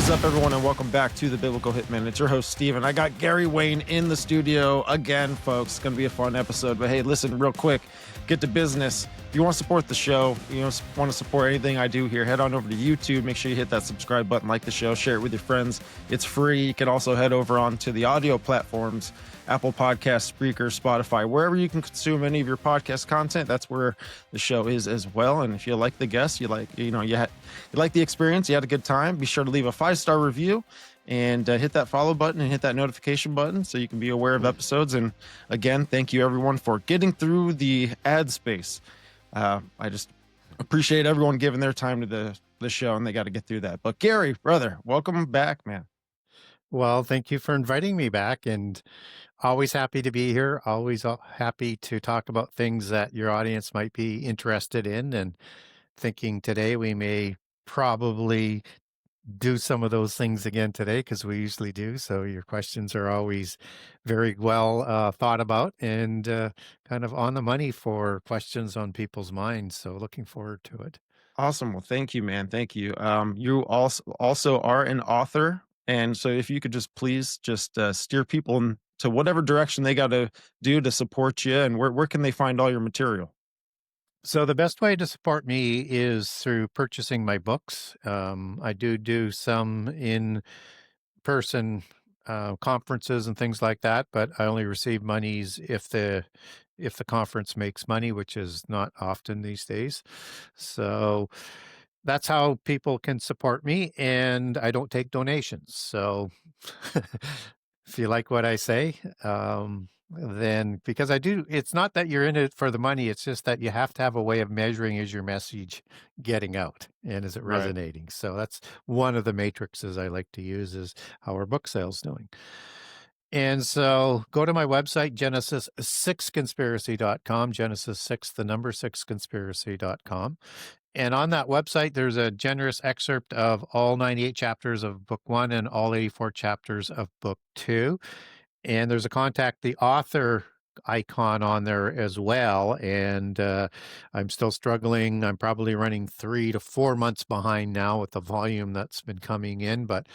is up, everyone, and welcome back to the Biblical Hitmen. It's your host, Steven. I got Gary Wayne in the studio again, folks. It's going to be a fun episode. But hey, listen, real quick, get to business. If you want to support the show, you want to support anything I do here, head on over to YouTube. Make sure you hit that subscribe button, like the show, share it with your friends. It's free. You can also head over onto the audio platforms, Apple Podcasts, Spreaker, Spotify, wherever you can consume any of your podcast content. That's where the show is as well. And if you like the guests, you like the experience, you had a good time, be sure to leave a 5-star review and hit that follow button and hit that notification button so you can be aware of episodes. And again, thank you everyone for getting through the ad space. I just appreciate everyone giving their time to the show, and they got to get through that. But Gary, brother, welcome back, man. Well, thank you for inviting me back, and always happy to be here. Always happy to talk about things that your audience might be interested in, and thinking today we may probably do some of those things again today, because we usually do. So your questions are always very well thought about and kind of on the money for questions on people's minds. So looking forward to it. Awesome. Well, thank you, man. Thank you. You also are an author. And so if you could just please just steer people to whatever direction they got to do to support you, and where can they find all your material? So the best way to support me is through purchasing my books. I do some in-person conferences and things like that, but I only receive monies if the conference makes money, which is not often these days. So that's how people can support me, and I don't take donations. So if you like what I say, then, because I do, it's not that you're in it for the money, it's just that you have to have a way of measuring, is your message getting out and is it resonating? Right. So that's one of the matrices I like to use, is how are book sales doing? And so go to my website, Genesis6conspiracy.com, Genesis6, the number 6conspiracy.com. And on that website, there's a generous excerpt of all 98 chapters of book 1 and all 84 chapters of book 2. And there's a contact the author icon on there as well. And I'm still struggling. I'm probably running 3 to 4 months behind now with the volume that's been coming in, but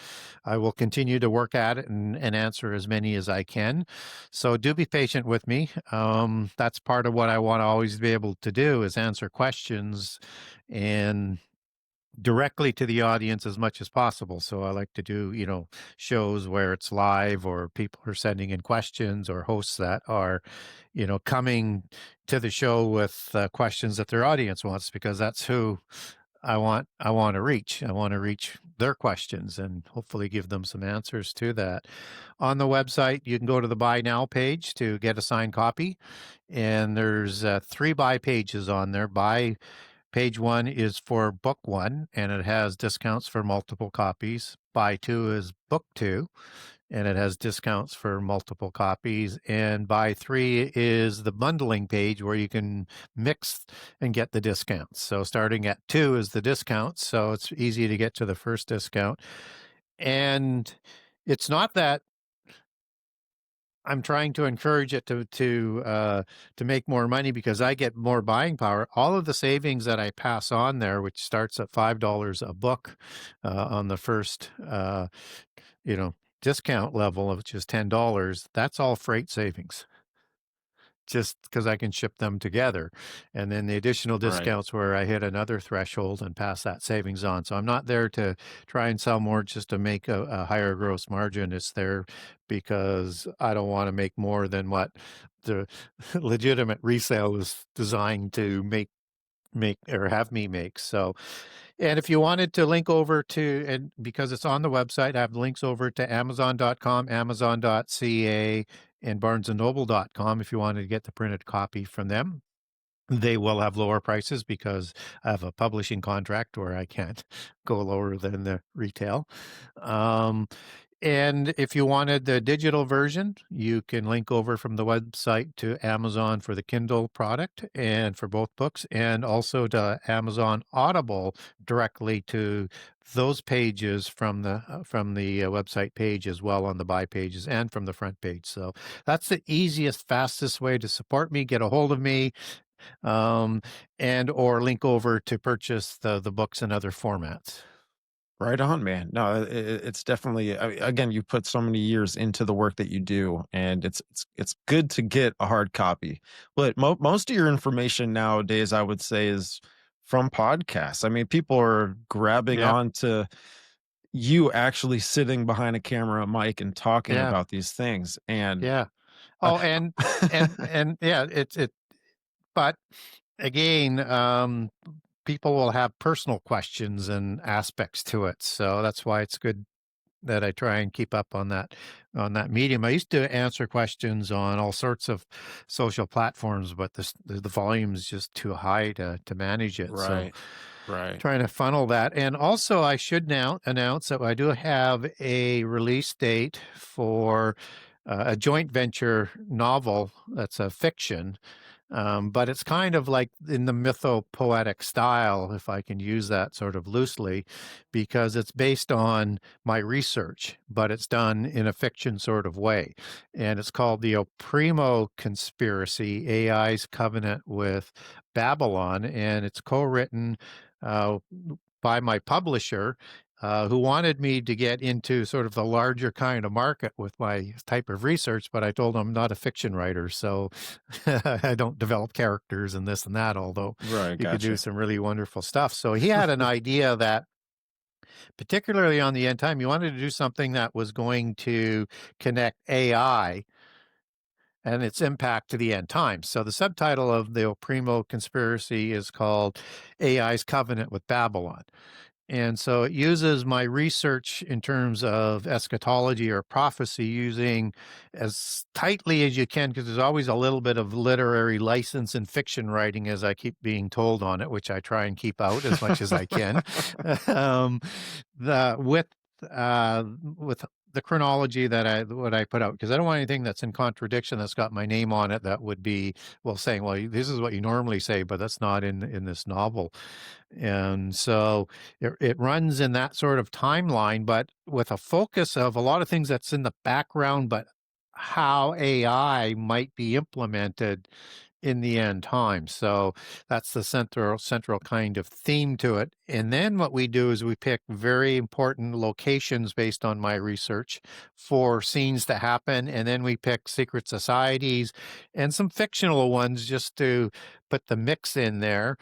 I will continue to work at it and answer as many as I can. So do be patient with me. That's part of what I want to always be able to do, is answer questions and directly to the audience as much as possible. So I like to do, shows where it's live, or people are sending in questions, or hosts that are, coming to the show with questions that their audience wants, because that's who I want to reach. I want to reach their questions and hopefully give them some answers to that. On the website, you can go to the Buy Now page to get a signed copy. And there's 3 buy pages on there. Page 1 is for book 1, and it has discounts for multiple copies. Buy 2 is book 2, and it has discounts for multiple copies. And buy 3 is the bundling page, where you can mix and get the discounts. So starting at 2 is the discount, so it's easy to get to the first discount. And it's not that I'm trying to encourage it to make more money, because I get more buying power. All of the savings that I pass on there, which starts at $5 a book on the first, discount level, which is $10, that's all freight savings, just because I can ship them together. And then the additional discounts where I hit another threshold and pass that savings on. So I'm not there to try and sell more just to make a higher gross margin. It's there because I don't want to make more than what the legitimate resale is designed to make or have me make. So, and if you wanted to link over to, and because it's on the website, I have links over to Amazon.com, Amazon.ca, and BarnesandNoble.com if you wanted to get the printed copy from them. They will have lower prices because I have a publishing contract where I can't go lower than the retail. And if you wanted the digital version, you can link over from the website to Amazon for the Kindle product and for both books, and also to Amazon Audible directly to those pages from the website page as well, on the buy pages and from the front page. So that's the easiest, fastest way to support me, get a hold of me, and or link over to purchase the books in other formats. Right on, man. No, it's definitely. Again, you put so many years into the work that you do, and it's good to get a hard copy. But most of your information nowadays, I would say, is from podcasts. I mean, people are grabbing Yeah, on to you actually sitting behind a camera, a mic, and talking yeah, about these things. And yeah. uh, Oh, and yeah, but again, people will have personal questions and aspects to it. So that's why it's good that I try and keep up on that medium. I used to answer questions on all sorts of social platforms, but the volume is just too high to manage it. So right, right. trying to funnel that. And also, I should now announce that I do have a release date for a joint venture novel that's a fiction, but it's kind of like in the mythopoetic style, if I can use that sort of loosely, because it's based on my research, but it's done in a fiction sort of way. And it's called the Oprimo Conspiracy, AI's Covenant with Babylon. And it's co-written uh, by my publisher, who wanted me to get into sort of the larger kind of market with my type of research, but I told him I'm not a fiction writer, so I don't develop characters and this and that, although Right, you could do gotcha. some really wonderful stuff. So he had an idea that, particularly on the end time, he wanted to do something that was going to connect AI and its impact to the end times. So the subtitle of the Oprimo Conspiracy is called AI's Covenant with Babylon. And so it uses my research in terms of eschatology or prophecy, using as tightly as you can, because there's always a little bit of literary license in fiction writing, as I keep being told on it, which I try and keep out as much as I can. um, the with the chronology that I put out, because I don't want anything that's in contradiction that's got my name on it that would be, well, saying, well, this is what you normally say, but that's not in this novel. And so it runs in that sort of timeline, but with a focus of a lot of things that's in the background, but how AI might be implemented in the end time. So that's the central kind of theme to it. And then what we do is we pick very important locations based on my research for scenes to happen, and then we pick secret societies and some fictional ones just to put the mix in there,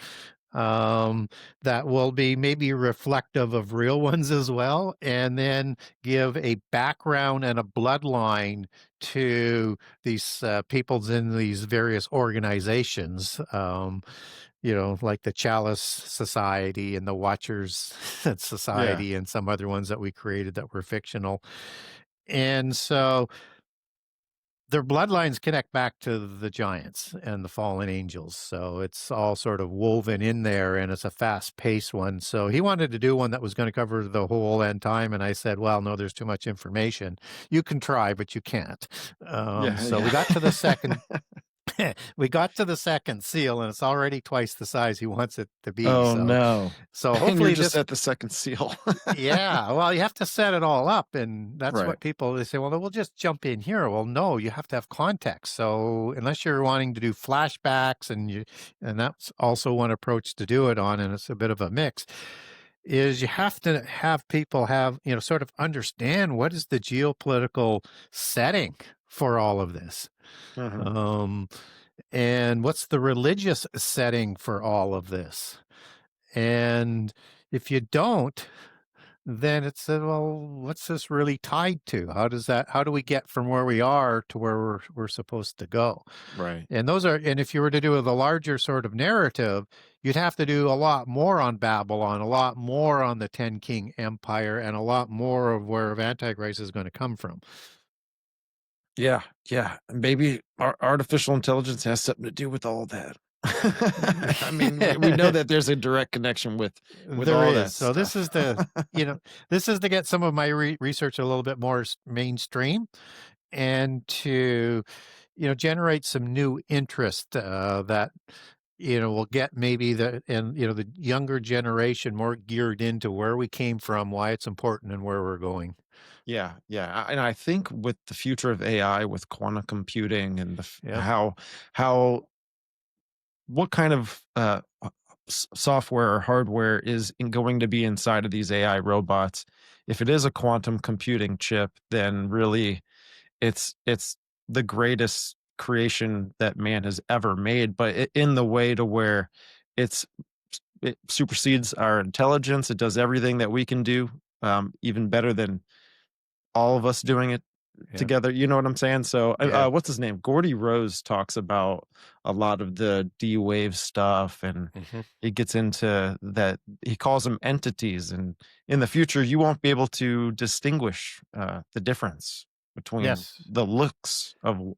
um, that will be maybe reflective of real ones as well, and then give a background and a bloodline to these peoples in these various organizations. Like the Chalice Society and the Watchers Yeah, Society and some other ones that we created that were fictional. And so their bloodlines connect back to the giants and the fallen angels. So it's all sort of woven in there, and it's a fast paced one. So he wanted to do one that was going to cover the whole end time. And I said, well, no, there's too much information. You can try, but you can't. yeah, So yeah. we got to the second. We got to the second seal, and it's already twice the size he wants it to be. Oh So, no. so And you're hopefully just this. at the second seal. Yeah, well, you have to set it all up, and that's Right. what people, they say, well, we'll just jump in here. Well, no, you have to have context. So unless you're wanting to do flashbacks, and that's also one approach to do it on, and it's a bit of a mix, is you have to have people have, sort of understand what is the geopolitical setting for all of this. Mhm. Um, and what's the religious setting for all of this? And if you don't, then it said, well, what's this really tied to? How do we get from where we are to where we're supposed to go? Right. And if you were to do the larger sort of narrative, you'd have to do a lot more on Babylon, a lot more on the 10 King Empire, and a lot more of where Antichrist is going to come from. Yeah, yeah. Maybe artificial intelligence has something to do with all that. I mean, we know that there's a direct connection with There all is. that So this stuff. is the, this is to get some of my research a little bit more mainstream, and to generate some new interest, that will get maybe the younger generation more geared into where we came from, why it's important, and where we're going. Yeah, yeah. And I think with the future of AI, with quantum computing and Yeah. how what kind of software or hardware is going to be inside of these AI robots. If it is a quantum computing chip, then really it's the greatest creation that man has ever made, but in the way to where it's it supersedes our intelligence. It does everything that we can do, even better than all of us doing it Yeah. together. You know what I'm saying? So, Yeah. what's his name? Gordy Rose talks about a lot of the D wave stuff, and Hmm. he gets into that. He calls them entities, and in the future, you won't be able to distinguish the difference between Yes. the looks of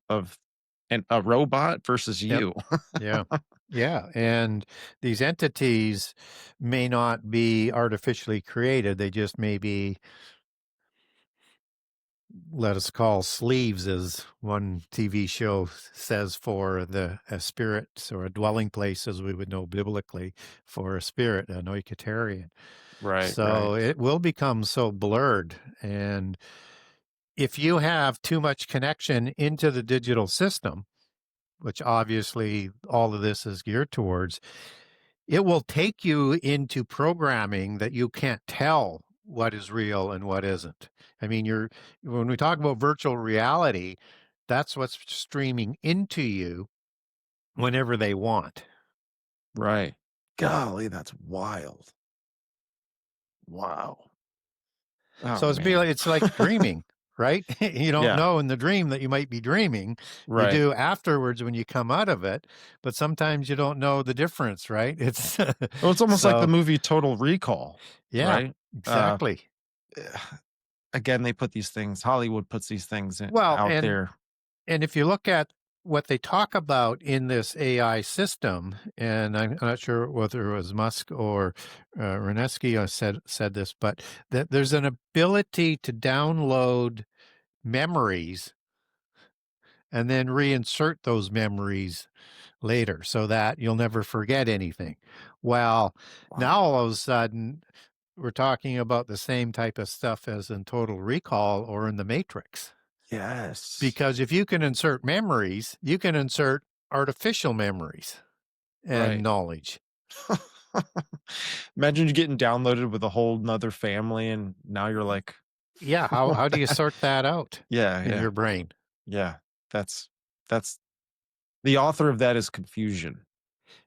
a robot versus Yep. you. Yeah. Yeah. And these entities may not be artificially created. They just may be, let us call sleeves, as one TV show says, for a spirit, or a dwelling place, as we would know biblically, for a spirit, an oiketerion. Right, right, So it will become so blurred. And if you have too much connection into the digital system, which obviously all of this is geared towards, it will take you into programming that you can't tell what is real and what isn't. I mean, when we talk about virtual reality, that's what's streaming into you whenever they want. right. Golly, that's wild. Wow. Oh So man. it's like dreaming, right? You don't Yeah, know in the dream that you might be dreaming. You right. do afterwards when you come out of it, but sometimes you don't know the difference, right? It's Well, it's almost like the so movie Total Recall, yeah, right? Uh, exactly. again, they put these things. Hollywood puts these things Well, out and there. if you look at what they talk about in this AI system, and I'm not sure whether it was Musk or Renesky said this, but that there's an ability to download memories and then reinsert those memories later so that you'll never forget anything. Well, now Wow. all of a sudden, we're talking about the same type of stuff as in Total Recall or in the Matrix. Yes. Because if you can insert memories, you can insert artificial memories and Right. knowledge. Imagine you getting downloaded with a whole nother family, and now you're like, Yeah, what how do you the? sort that out Yeah, in yeah, your brain? yeah. That's the author of that is confusion.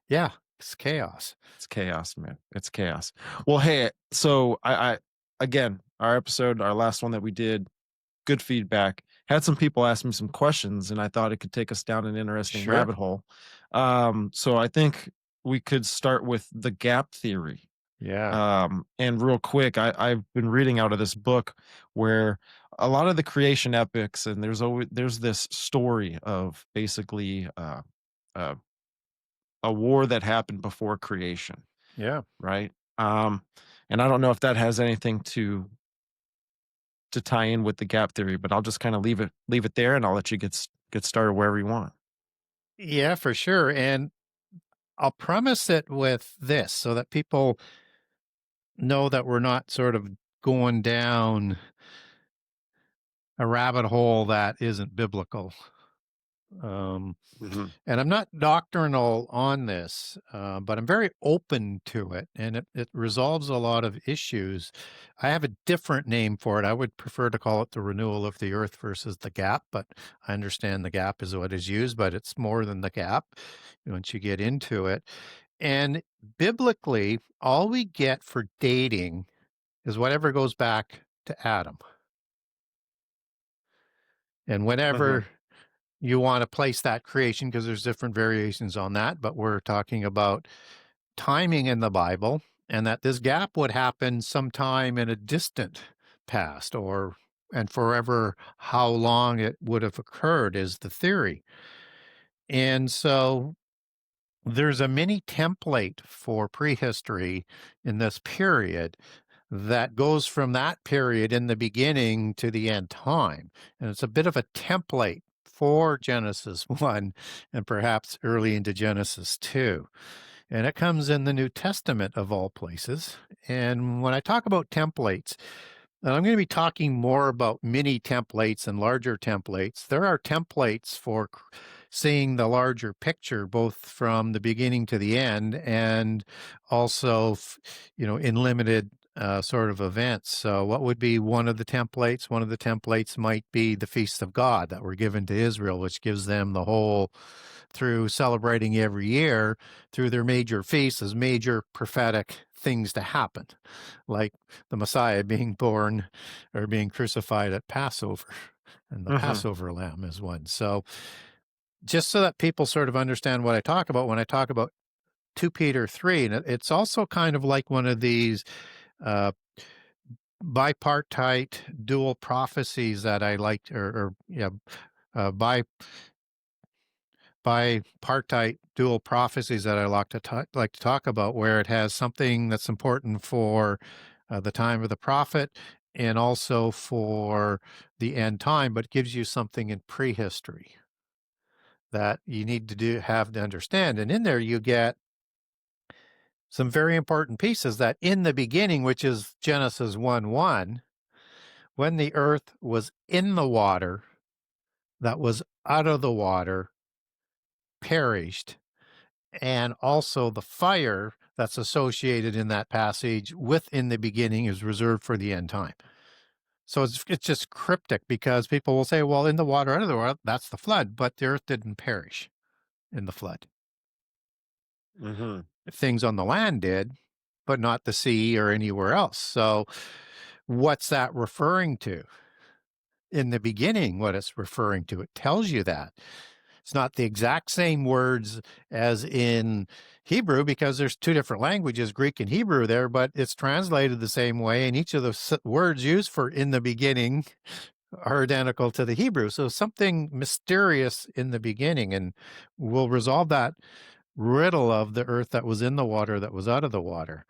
Yeah, it's chaos. It's chaos, man. It's chaos. Well, hey, so I again, our episode, our last one that we did, good feedback. Had some people ask me some questions, and I thought it could take us down an interesting Sure. rabbit hole. So I think we could start with the gap theory. Yeah. And real quick, I've been reading out of this book where a lot of the creation epics, and there's this story of basically uh, a war that happened before creation, Yeah. right? And I don't know if that has anything to tie in with the gap theory, but I'll just kind of leave it there, and I'll let you get started wherever you want. Yeah, for sure. And I'll premise it with this so that people know that we're not sort of going down a rabbit hole that isn't biblical. Um, Mhm. and I'm not doctrinal on this, but I'm very open to it, and it resolves a lot of issues. I have a different name for it. I would prefer to call it the renewal of the earth versus the gap, but I understand the gap is what is used, but it's more than the gap once you get into it. And biblically, all we get for dating is whatever goes back to Adam. And whenever Mhm. you want to place that creation, because there's different variations on that, but we're talking about timing in the Bible, and that this gap would happen sometime in a distant past, or and forever how long it would have occurred is the theory. And so there's a mini template for prehistory in this period that goes from that period in the beginning to the end time. And it's a bit of a template for Genesis 1 and perhaps early into Genesis 2. And it comes in the New Testament of all places. And when I talk about templates, and I'm going to be talking more about mini templates and larger templates. There are templates for seeing the larger picture, both from the beginning to the end, and also, in limited sort of events. So what would be one of the templates? One of the templates might be the feasts of God that were given to Israel, which gives them the whole, through celebrating every year, through their major feasts, as major prophetic things to happen, like the Messiah being born or being crucified at Passover, and the Passover lamb is one. So just so that people sort of understand what I talk about when I talk about 2 Peter 3, and it's also kind of like one of these bipartite dual prophecies that I like, bipartite dual prophecies that I like to talk about, where it has something that's important for the time of the prophet and also for the end time, but gives you something in prehistory that you need to have to understand. And in there you get some very important pieces that in the beginning, which is Genesis 1:1, when the earth was in the water, that was out of the water perished, and also the fire that's associated in that passage with in the beginning is reserved for the end time. So it's just cryptic, because people will say, well, in the water, out of the water, that's the flood, but the earth didn't perish in the flood. Things on the land did, but not the sea or anywhere else. So what's that referring to? In the beginning, what it's referring to, it tells you that. It's not the exact same words as in Hebrew, because there's two different languages, Greek and Hebrew there, but it's translated the same way, and each of the words used for in the beginning are identical to the Hebrew. So something mysterious in the beginning, and we'll resolve that riddle of the earth that was in the water, that was out of the water,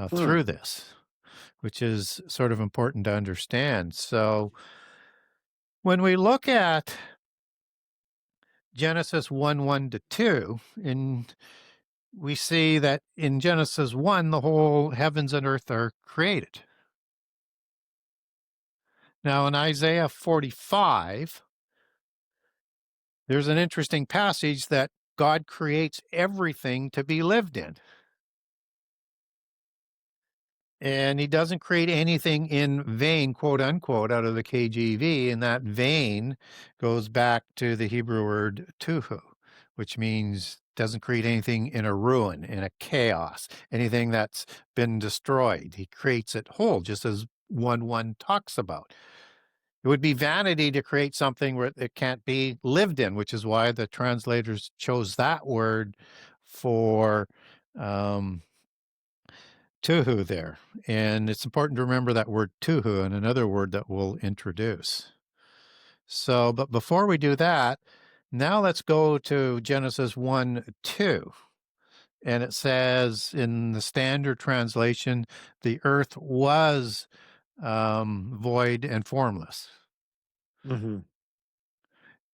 through this, which is sort of important to understand. So when we look at Genesis 1:1 to 2, and we see that in Genesis 1, the whole heavens and earth are created. Now in Isaiah 45, there's an interesting passage that God creates everything to be lived in. And he doesn't create anything in vain, quote unquote, out of the KJV. And that vain goes back to the Hebrew word tuhu, which means doesn't create anything in a ruin, in a chaos, anything that's been destroyed. He creates it whole, just as 1:1 talks about. It would be vanity to create something where it can't be lived in, which is why the translators chose that word for tuhu there. And it's important to remember that word tuhu and another word that we'll introduce. So, but before we do that, now let's go to Genesis 1:2. And it says in the standard translation, the earth was void and formless.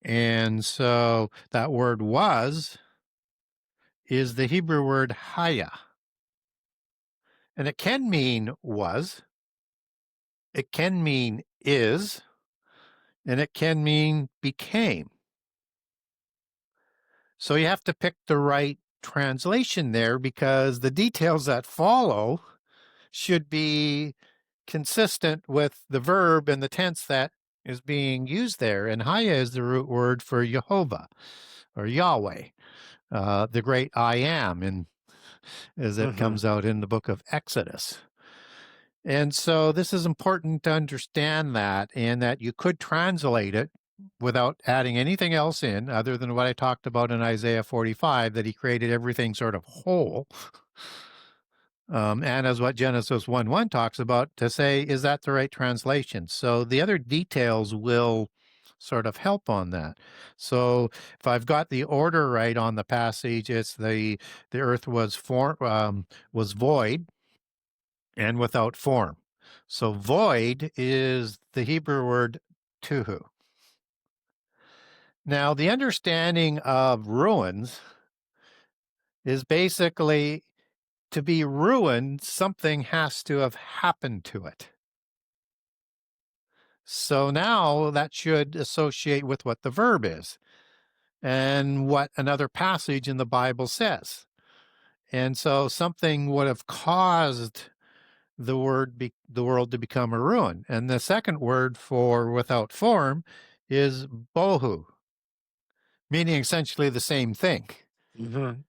And so that word was is the Hebrew word haya. And it can mean was, it can mean is, and it can mean became. So you have to pick the right translation there, because the details that follow should be consistent with the verb and the tense that is being used there. And Haya is the root word for Jehovah or Yahweh, the great I am, and as it comes out in the book of Exodus. And so this is important to understand that, and that you could translate it without adding anything else in other than what I talked about in Isaiah 45, that he created everything sort of whole. And as what Genesis 1:1 talks about, to say, is that the right translation? So the other details will sort of help on that. So if I've got the order right on the passage, it's the earth was void and without form. So void is the Hebrew word tuhu. Now, the understanding of ruins is basically, to be ruined, something has to have happened to it. So now that should associate with what the verb is. and what another passage in the Bible says. And so something would have caused the world to become a ruin. And the second word for without form is bohu, meaning essentially the same thing. Mm-hmm.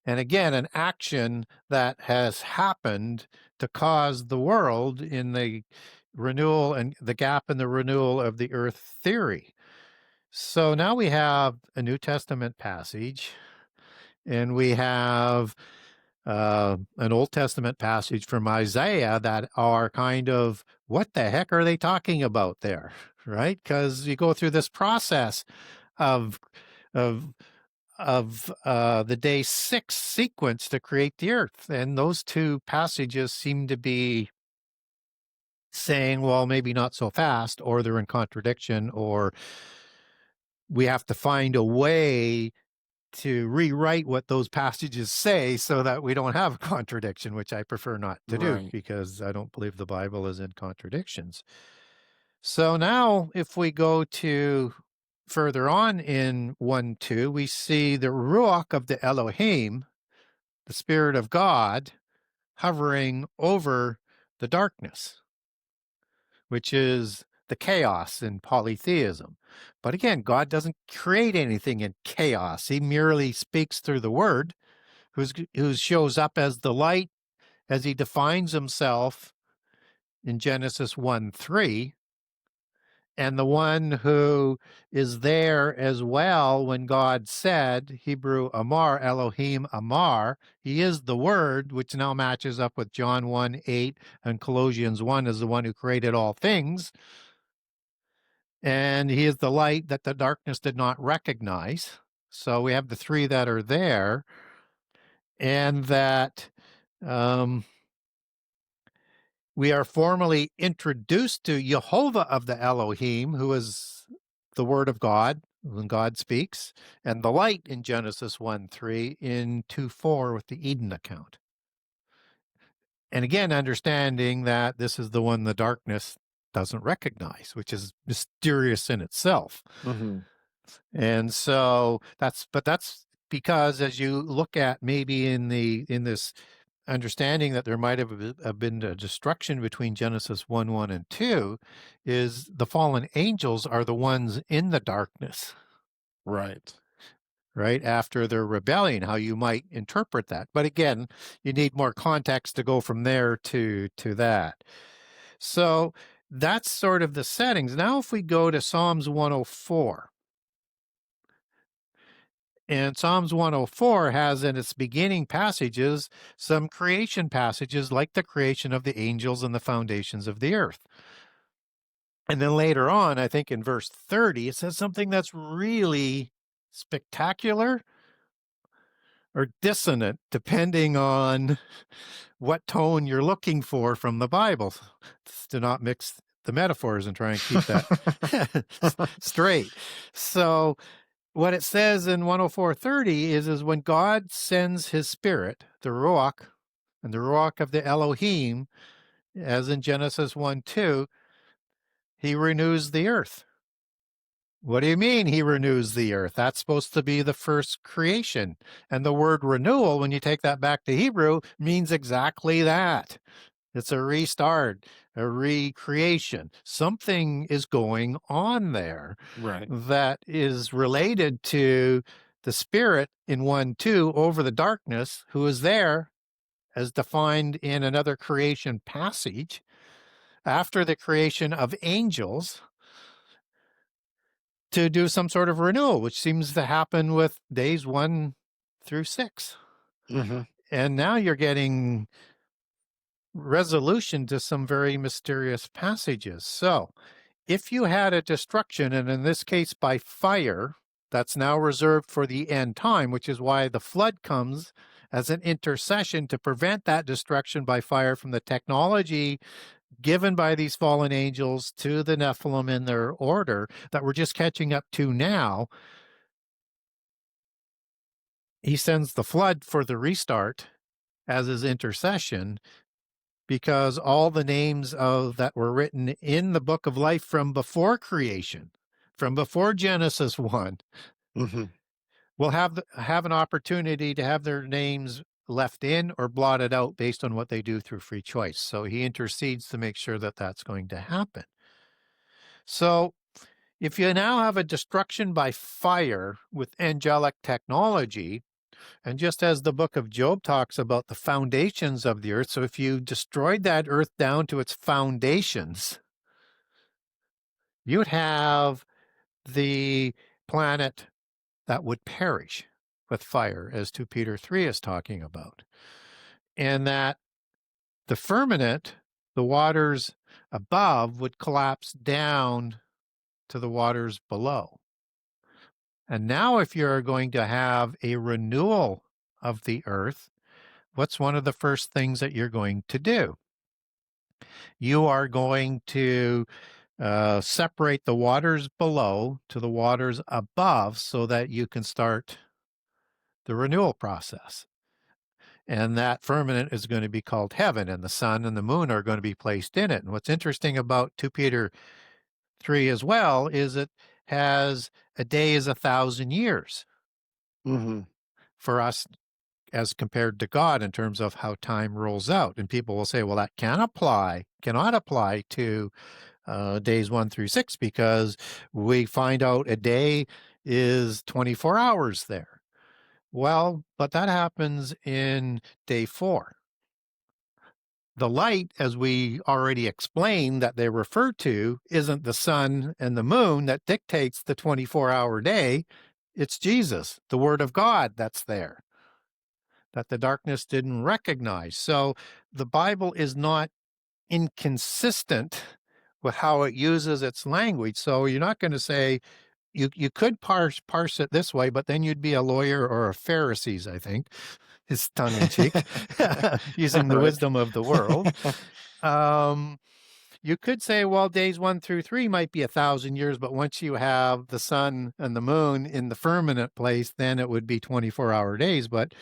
And again, an action that has happened to cause the world in the renewal and the gap in the renewal of the earth theory. So now we have a New Testament passage, and we have an Old Testament passage from Isaiah that are kind of, what the heck are they talking about there? Right? Because you go through this process of of the day 6 sequence to create the earth. And those two passages seem to be saying, well, maybe not so fast, or they're in contradiction, or we have to find a way to rewrite what those passages say so that we don't have a contradiction, which I prefer not to do Right. because I don't believe the Bible is in contradictions. So now if we go to further on in 1:2, we see the Ruach of the Elohim, the Spirit of God, hovering over the darkness, which is the chaos in polytheism. But again, God doesn't create anything in chaos. He merely speaks through the word, who shows up as the light as he defines himself in Genesis 1:3, and the one who is there as well when God said, Hebrew Amar, Elohim Amar, he is the word, which now matches up with John 1:8 and Colossians 1 as the one who created all things. And he is the light that the darkness did not recognize. So we have the three that are there, and that we are formally introduced to Jehovah of the Elohim, who is the word of God when God speaks, and the light in Genesis 1:3 in 2:4 with the Eden account. And again, understanding that this is the one the darkness doesn't recognize, which is mysterious in itself. Mm-hmm. And so that's because as you look at maybe in this understanding that there might have been a destruction between Genesis 1:1 and 2, is the fallen angels are the ones in the darkness, Right. right? After their rebellion, how you might interpret that. But again, you need more context to go from there to that. So that's sort of the settings. Now, if we go to Psalms 104, and Psalms 104 has in its beginning passages some creation passages like the creation of the angels and the foundations of the earth. And then later on, I think in verse 30, it says something that's really spectacular or dissonant, depending on what tone you're looking for from the Bible. To not mix the metaphors and try and keep that straight. So what it says in 104:30 is when God sends his spirit, the Ruach, and the Ruach of the Elohim, as in Genesis 1:2, he renews the earth. What do you mean he renews the earth? That's supposed to be the first creation. And the word renewal, when you take that back to Hebrew, means exactly that. It's a restart, a recreation. Something is going on there Right. that is related to the spirit in 1:2 over the darkness, who is there as defined in another creation passage after the creation of angels to do some sort of renewal, which seems to happen with days 1 through 6. Mm-hmm. And now you're getting resolution to some very mysterious passages. So if you had a destruction, and in this case by fire, that's now reserved for the end time, which is why the flood comes as an intercession to prevent that destruction by fire from the technology given by these fallen angels to the Nephilim in their order that we're just catching up to now. He sends the flood for the restart as his intercession, because all the names of that were written in the book of life from before creation, from before Genesis 1, Mm-hmm. will have an opportunity to have their names left in or blotted out based on what they do through free choice. So he intercedes to make sure that that's going to happen. So if you now have a destruction by fire with angelic technology, and just as the book of Job talks about the foundations of the earth, so if you destroyed that earth down to its foundations, you'd have the planet that would perish with fire, as 2 Peter 3 is talking about. And that the firmament, the waters above, would collapse down to the waters below. And now, if you're going to have a renewal of the earth, what's one of the first things that you're going to do? You are going to separate the waters below to the waters above so that you can start the renewal process. And that firmament is going to be called heaven, and the sun and the moon are going to be placed in it. And what's interesting about 2 Peter 3 as well is it has a day is 1,000 years for us as compared to God in terms of how time rolls out. And people will say, well, that cannot apply to days 1 through 6 because we find out a day is 24 hours there. Well, but that happens in day 4. The light, as we already explained that they refer to, isn't the sun and the moon that dictates the 24-hour day. It's Jesus, the Word of God, that's there, that the darkness didn't recognize. So the Bible is not inconsistent with how it uses its language. So you're not going to say, you could parse it this way, but then you'd be a lawyer or a Pharisees, I think, is tongue in cheek, using the wisdom of the world. You could say, well, days 1 through 3 might be 1,000 years, but once you have the sun and the moon in the firmament place, then it would be 24-hour days. But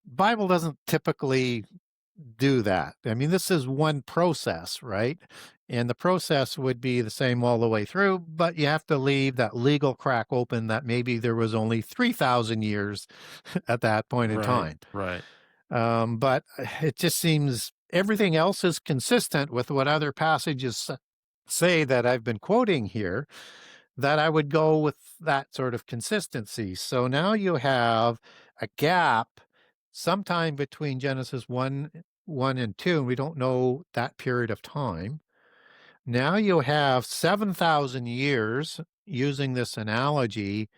Bible doesn't typically do that. I mean, this is one process, right? And the process would be the same all the way through, but you have to leave that legal crack open that maybe there was only 3,000 years at that point in time. Right. But it just seems everything else is consistent with what other passages say that I've been quoting here, that I would go with that sort of consistency. So now you have a gap sometime between Genesis 1 and 2, and we don't know that period of time. Now you have 7,000 years, using this analogy,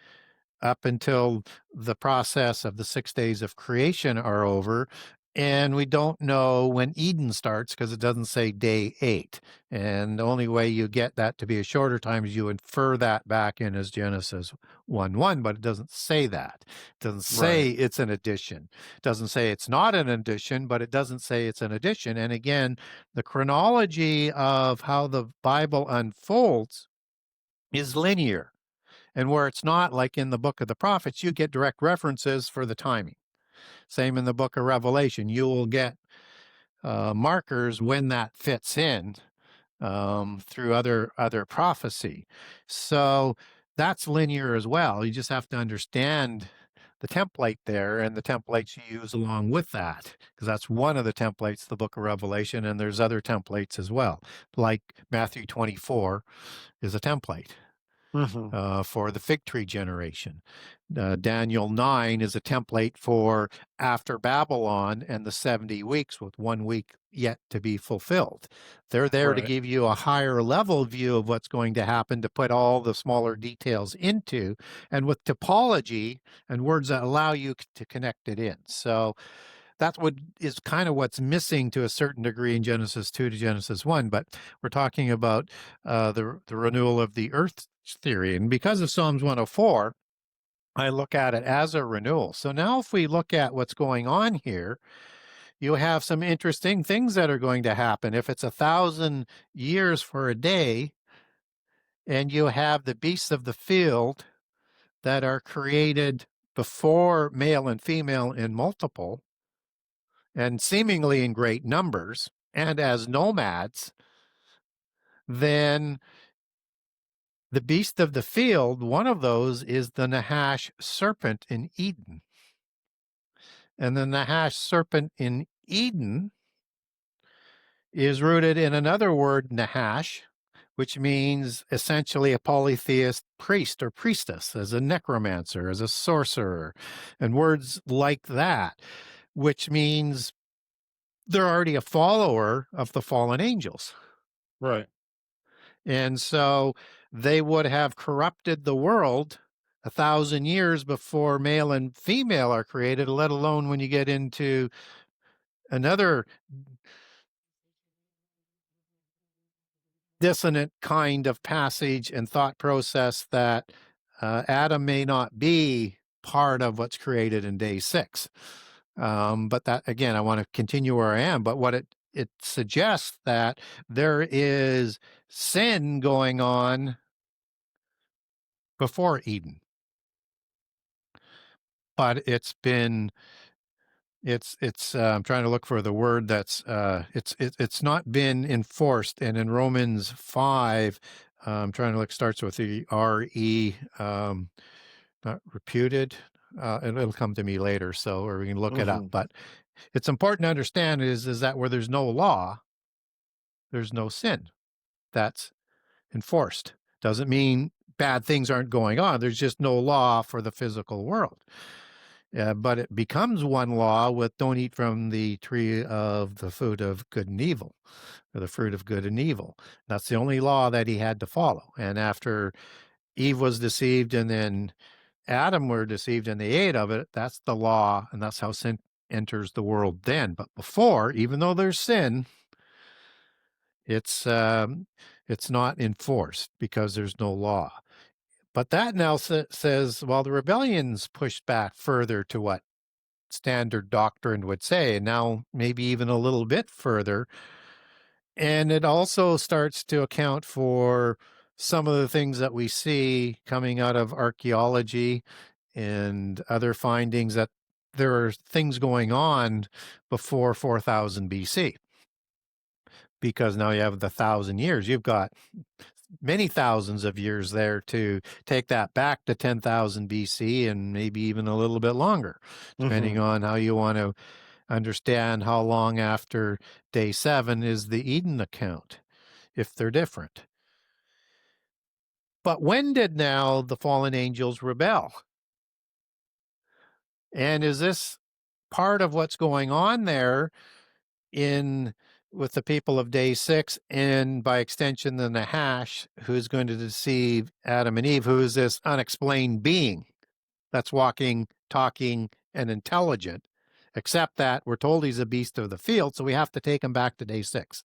up until the process of the 6 days of creation are over. And we don't know when Eden starts because it doesn't say day 8. And the only way you get that to be a shorter time is you infer that back in as Genesis 1:1, but it doesn't say that. It doesn't say it's an addition. It doesn't say it's not an addition, but it doesn't say it's an addition. And again, the chronology of how the Bible unfolds is linear. And where it's not, like in the book of the prophets, you get direct references for the timing. Same in the book of Revelation. You will get markers when that fits in through other prophecy. So that's linear as well. You just have to understand the template there and the templates you use along with that, because that's one of the templates, the book of Revelation, and there's other templates as well. Like Matthew 24 is a template. For the fig tree generation. Daniel 9 is a template for after Babylon and the 70 weeks, with 1 week yet to be fulfilled. They're there to give you a higher level view of what's going to happen, to put all the smaller details into, and with typology and words that allow you to connect it in. So that's what is kind of what's missing to a certain degree in Genesis 2 to Genesis 1. But we're talking about the renewal of the earth theory. And because of Psalms 104, I look at it as a renewal. So now if we look at what's going on here, you have some interesting things that are going to happen. If it's 1,000 years for a day, and you have the beasts of the field that are created before male and female in multiple, and seemingly in great numbers, and as nomads, then The beast of the field, one of those is the Nahash serpent in Eden. And the Nahash serpent in Eden is rooted in another word, Nahash, which means essentially a polytheist priest or priestess, as a necromancer, as a sorcerer, and words like that, which means they're already a follower of the fallen angels. Right. And so they would have corrupted the world 1,000 years before male and female are created, let alone when you get into another dissonant kind of passage and thought process that Adam may not be part of what's created in day 6. But that, again, I want to continue where I am. But what it suggests that there is sin going on before Eden. But it's I'm trying to look for the word that's it's not been enforced. And in Romans 5, I'm trying to look, starts with the RE, not reputed. It'll come to me later, or we can look it up. But it's important to understand is that where there's no law, there's no sin that's enforced. Doesn't mean bad things aren't going on. There's just no law for the physical world. But it becomes one law with don't eat from the tree of the food of good and evil, or the fruit of good and evil. That's the only law that he had to follow. And after Eve was deceived and then Adam were deceived and they ate of it, that's the law, and that's how sin enters the world then. But before, even though there's sin, it's not enforced because there's no law. But that now says, well, the rebellion's pushed back further to what standard doctrine would say, and now maybe even a little bit further. And it also starts to account for some of the things that we see coming out of archaeology and other findings, that there are things going on before 4000 BC. Because now you have the 1,000 years. You've got many thousands of years there to take that back to 10,000 BC and maybe even a little bit longer, depending on how you want to understand how long after day 7 is the Eden account, if they're different. But when did now the fallen angels rebel? And is this part of what's going on there with the people of day 6, and by extension the Nahash, who's going to deceive Adam and Eve, who is this unexplained being that's walking, talking, and intelligent, except that we're told he's a beast of the field, so we have to take him back to day 6.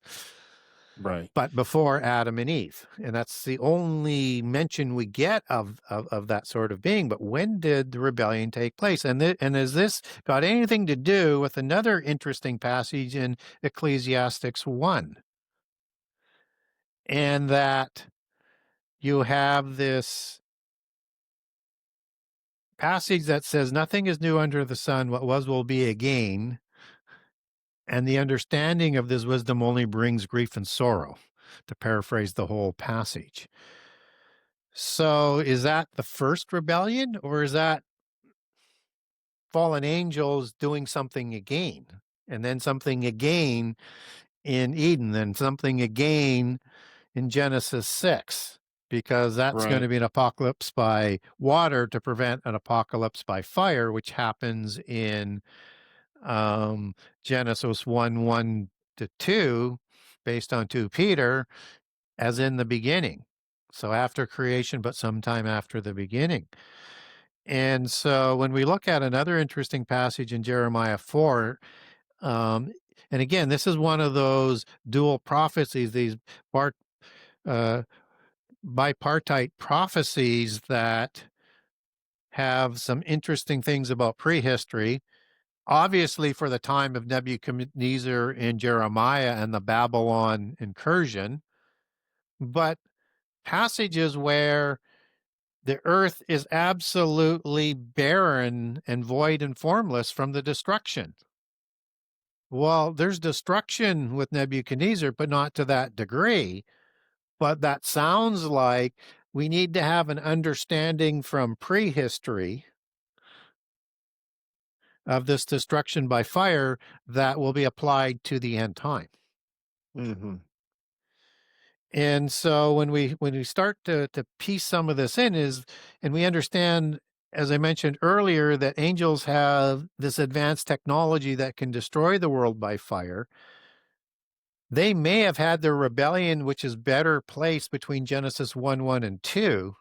Right. But before Adam and Eve. And that's the only mention we get of that sort of being. But when did the rebellion take place? And has this got anything to do with another interesting passage in Ecclesiastes 1? And that you have this passage that says, nothing is new under the sun, what was will be again. And the understanding of this wisdom only brings grief and sorrow, to paraphrase the whole passage. So is that the first rebellion, or is that fallen angels doing something again, and then something again in Eden, then something again in Genesis 6? Because that's going to be an apocalypse by water to prevent an apocalypse by fire, which happens in Genesis 1:1-2, based on 2 Peter, as in the beginning. So after creation, but sometime after the beginning. And so when we look at another interesting passage in Jeremiah 4, and again, this is one of those dual prophecies, these bipartite prophecies that have some interesting things about prehistory. Obviously, for the time of Nebuchadnezzar and Jeremiah and the Babylon incursion, but passages where the earth is absolutely barren and void and formless from the destruction. Well, there's destruction with Nebuchadnezzar, but not to that degree. But that sounds like we need to have an understanding from prehistory of this destruction by fire that will be applied to the end time. Mm-hmm. And so when we start to piece some of this in and we understand, as I mentioned earlier, that angels have this advanced technology that can destroy the world by fire. They may have had their rebellion, which is better placed between Genesis 1:1 and 2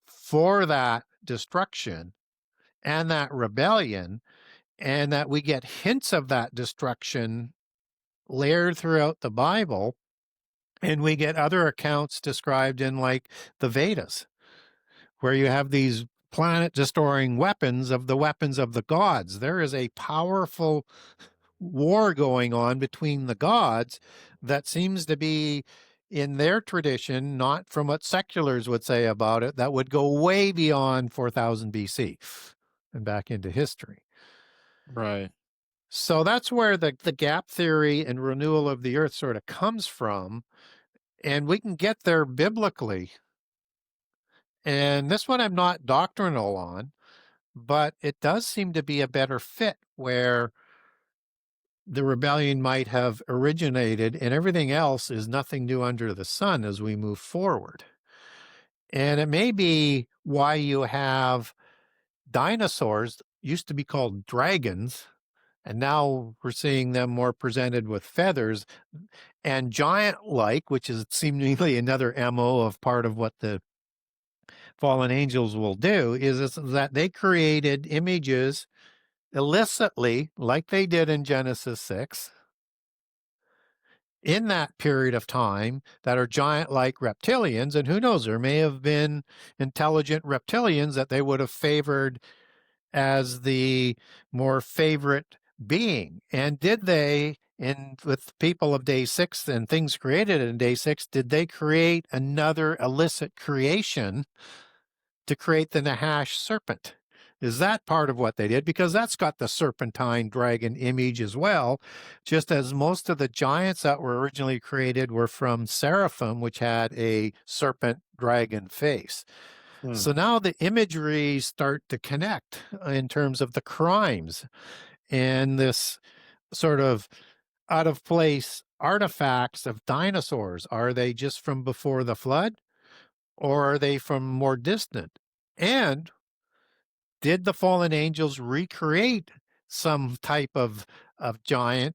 for that destruction and that rebellion, and that we get hints of that destruction layered throughout the Bible. And we get other accounts described in like the Vedas, where you have these planet destroying weapons of the gods. There is a powerful war going on between the gods that seems to be in their tradition, not from what seculars would say about it, that would go way beyond 4000 BC and back into history. Right. So that's where the gap theory and renewal of the earth sort of comes from. And we can get there biblically. And this one I'm not doctrinal on, but it does seem to be a better fit where the rebellion might have originated and everything else is nothing new under the sun as we move forward. And it may be why you have dinosaurs, used to be called dragons, and now we're seeing them more presented with feathers, and giant like, which is seemingly another MO of part of what the fallen angels will do, is that they created images illicitly, like they did in Genesis 6, in that period of time that are giant like reptilians. And who knows, there may have been intelligent reptilians that they would have favored as the more favorite being. And did they, with people of day 6 and things created in day 6, did they create another illicit creation to create the Nahash serpent? Is that part of what they did? Because that's got the serpentine dragon image as well, just as most of the giants that were originally created were from seraphim, which had a serpent dragon face. Hmm. So now the imagery start to connect in terms of the crimes and this sort of out of place artifacts of dinosaurs. Are they just from before the flood, or are they from more distant? And did the fallen angels recreate some type of giant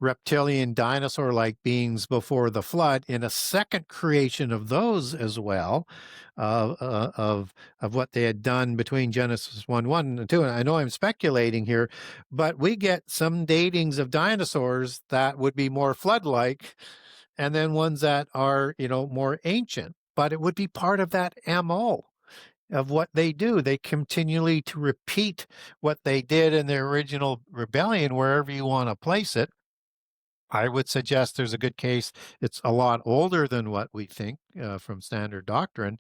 reptilian dinosaur-like beings before the flood in a second creation of those as well, of what they had done between Genesis 1:1 and 2? And I know I'm speculating here, but we get some datings of dinosaurs that would be more flood-like, and then ones that are, more ancient. But it would be part of that MO of what they do. They continually to repeat what they did in their original rebellion, wherever you want to place it. I would suggest there's a good case it's a lot older than what we think from standard doctrine,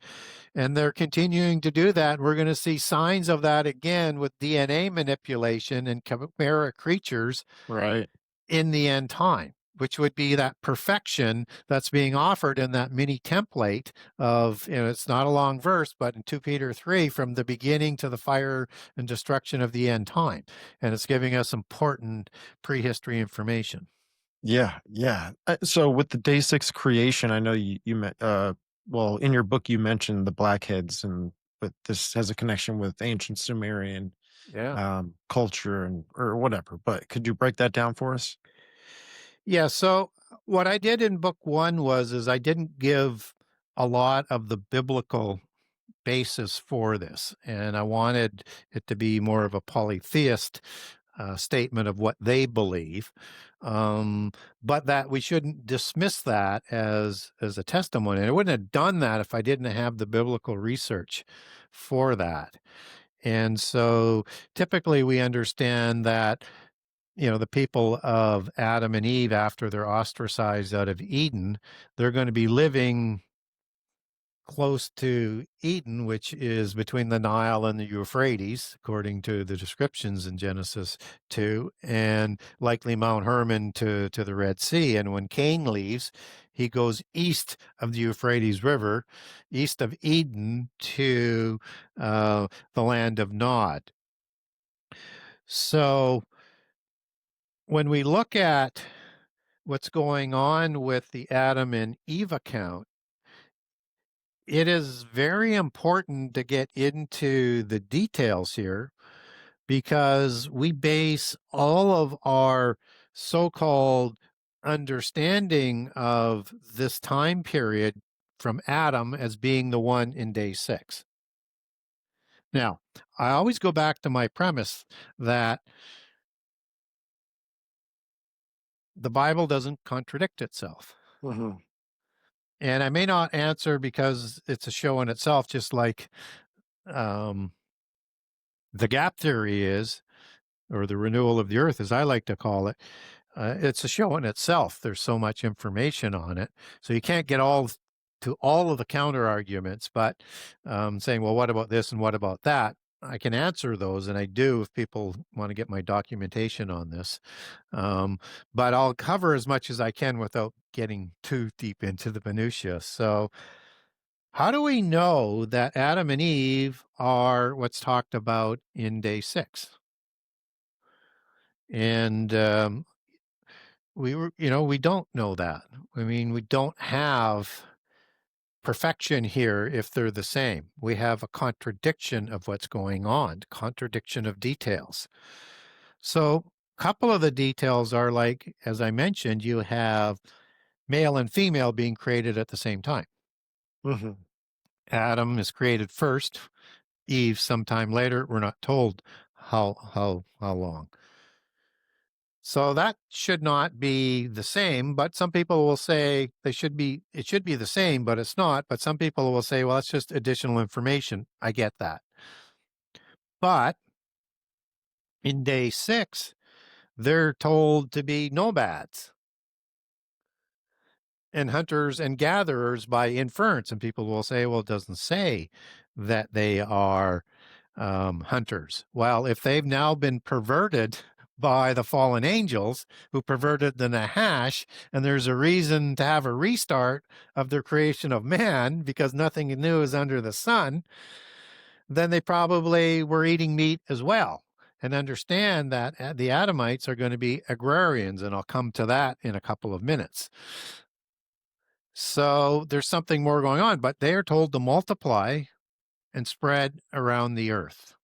and they're continuing to do that. We're going to see signs of that again with DNA manipulation and chimera creatures Right. in the end time, which would be that perfection that's being offered in that mini template of, it's not a long verse, but in 2 Peter 3, from the beginning to the fire and destruction of the end time. And it's giving us important prehistory information. Yeah. Yeah. So with the day 6 creation, I know you met, well, in your book, you mentioned the blackheads, but this has a connection with ancient Sumerian Yeah. culture or whatever. But could you break that down for us? Yeah. So what I did in book 1 is I didn't give a lot of the biblical basis for this, and I wanted it to be more of a polytheist statement of what they believe, but that we shouldn't dismiss that as a testimony. And I wouldn't have done that if I didn't have the biblical research for that. And so typically we understand that, the people of Adam and Eve, after they're ostracized out of Eden, they're going to be living close to Eden, which is between the Nile and the Euphrates, according to the descriptions in Genesis 2, and likely Mount Hermon to the Red Sea. And when Cain leaves, he goes east of the Euphrates River, east of Eden, to the land of Nod. So when we look at what's going on with the Adam and Eve account, it is very important to get into the details here, because we base all of our so-called understanding of this time period from Adam as being the one in day 6. Now, I always go back to my premise that the Bible doesn't contradict itself. Mm-hmm. And I may not answer because it's a show in itself, just like the gap theory is, or the renewal of the earth, as I like to call it. It's a show in itself. There's so much information on it. So you can't get to all of the counter arguments, but saying, well, what about this and what about that? I can answer those, and I do if people want to get my documentation on this. But I'll cover as much as I can without getting too deep into the minutiae. So how do we know that Adam and Eve are what's talked about in day 6? And we don't know that. I mean, we don't have perfection here if they're the same. We have a contradiction of what's going on, contradiction of details. So a couple of the details are like, as I mentioned, you have male and female being created at the same time. Mm-hmm. Adam is created first, Eve sometime later. We're not told how long. So that should not be the same, but some people will say it should be the same, but it's not. But some people will say, well, it's just additional information. I get that. But in day 6, they're told to be nomads and hunters and gatherers by inference. And people will say, well, it doesn't say that they are hunters. Well, if they've now been perverted by the fallen angels who perverted the Nahash, and there's a reason to have a restart of their creation of man because nothing new is under the sun, then they probably were eating meat as well. And understand that the Adamites are going to be agrarians, and I'll come to that in a couple of minutes. So there's something more going on, but they are told to multiply and spread around the earth.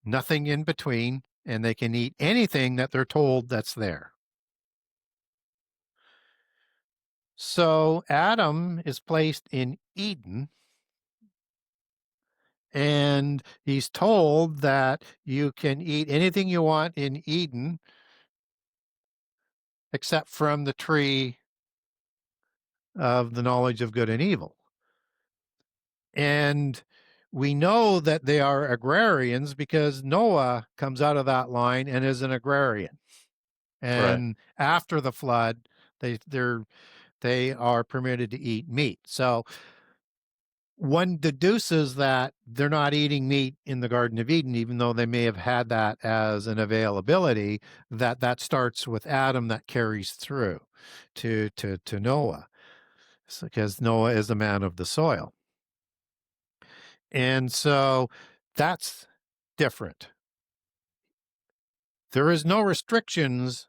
Nothing in between, and they can eat anything that they're told that's there. So Adam is placed in Eden, and he's told that you can eat anything you want in Eden except from the tree of the knowledge of good and evil. And we know that they are agrarians because Noah comes out of that line and is an agrarian. And after the flood, they are permitted to eat meat. So one deduces that they're not eating meat in the Garden of Eden, even though they may have had that as an availability, that starts with Adam, that carries through to Noah, because Noah is a man of the soil. And so that's different. There is no restrictions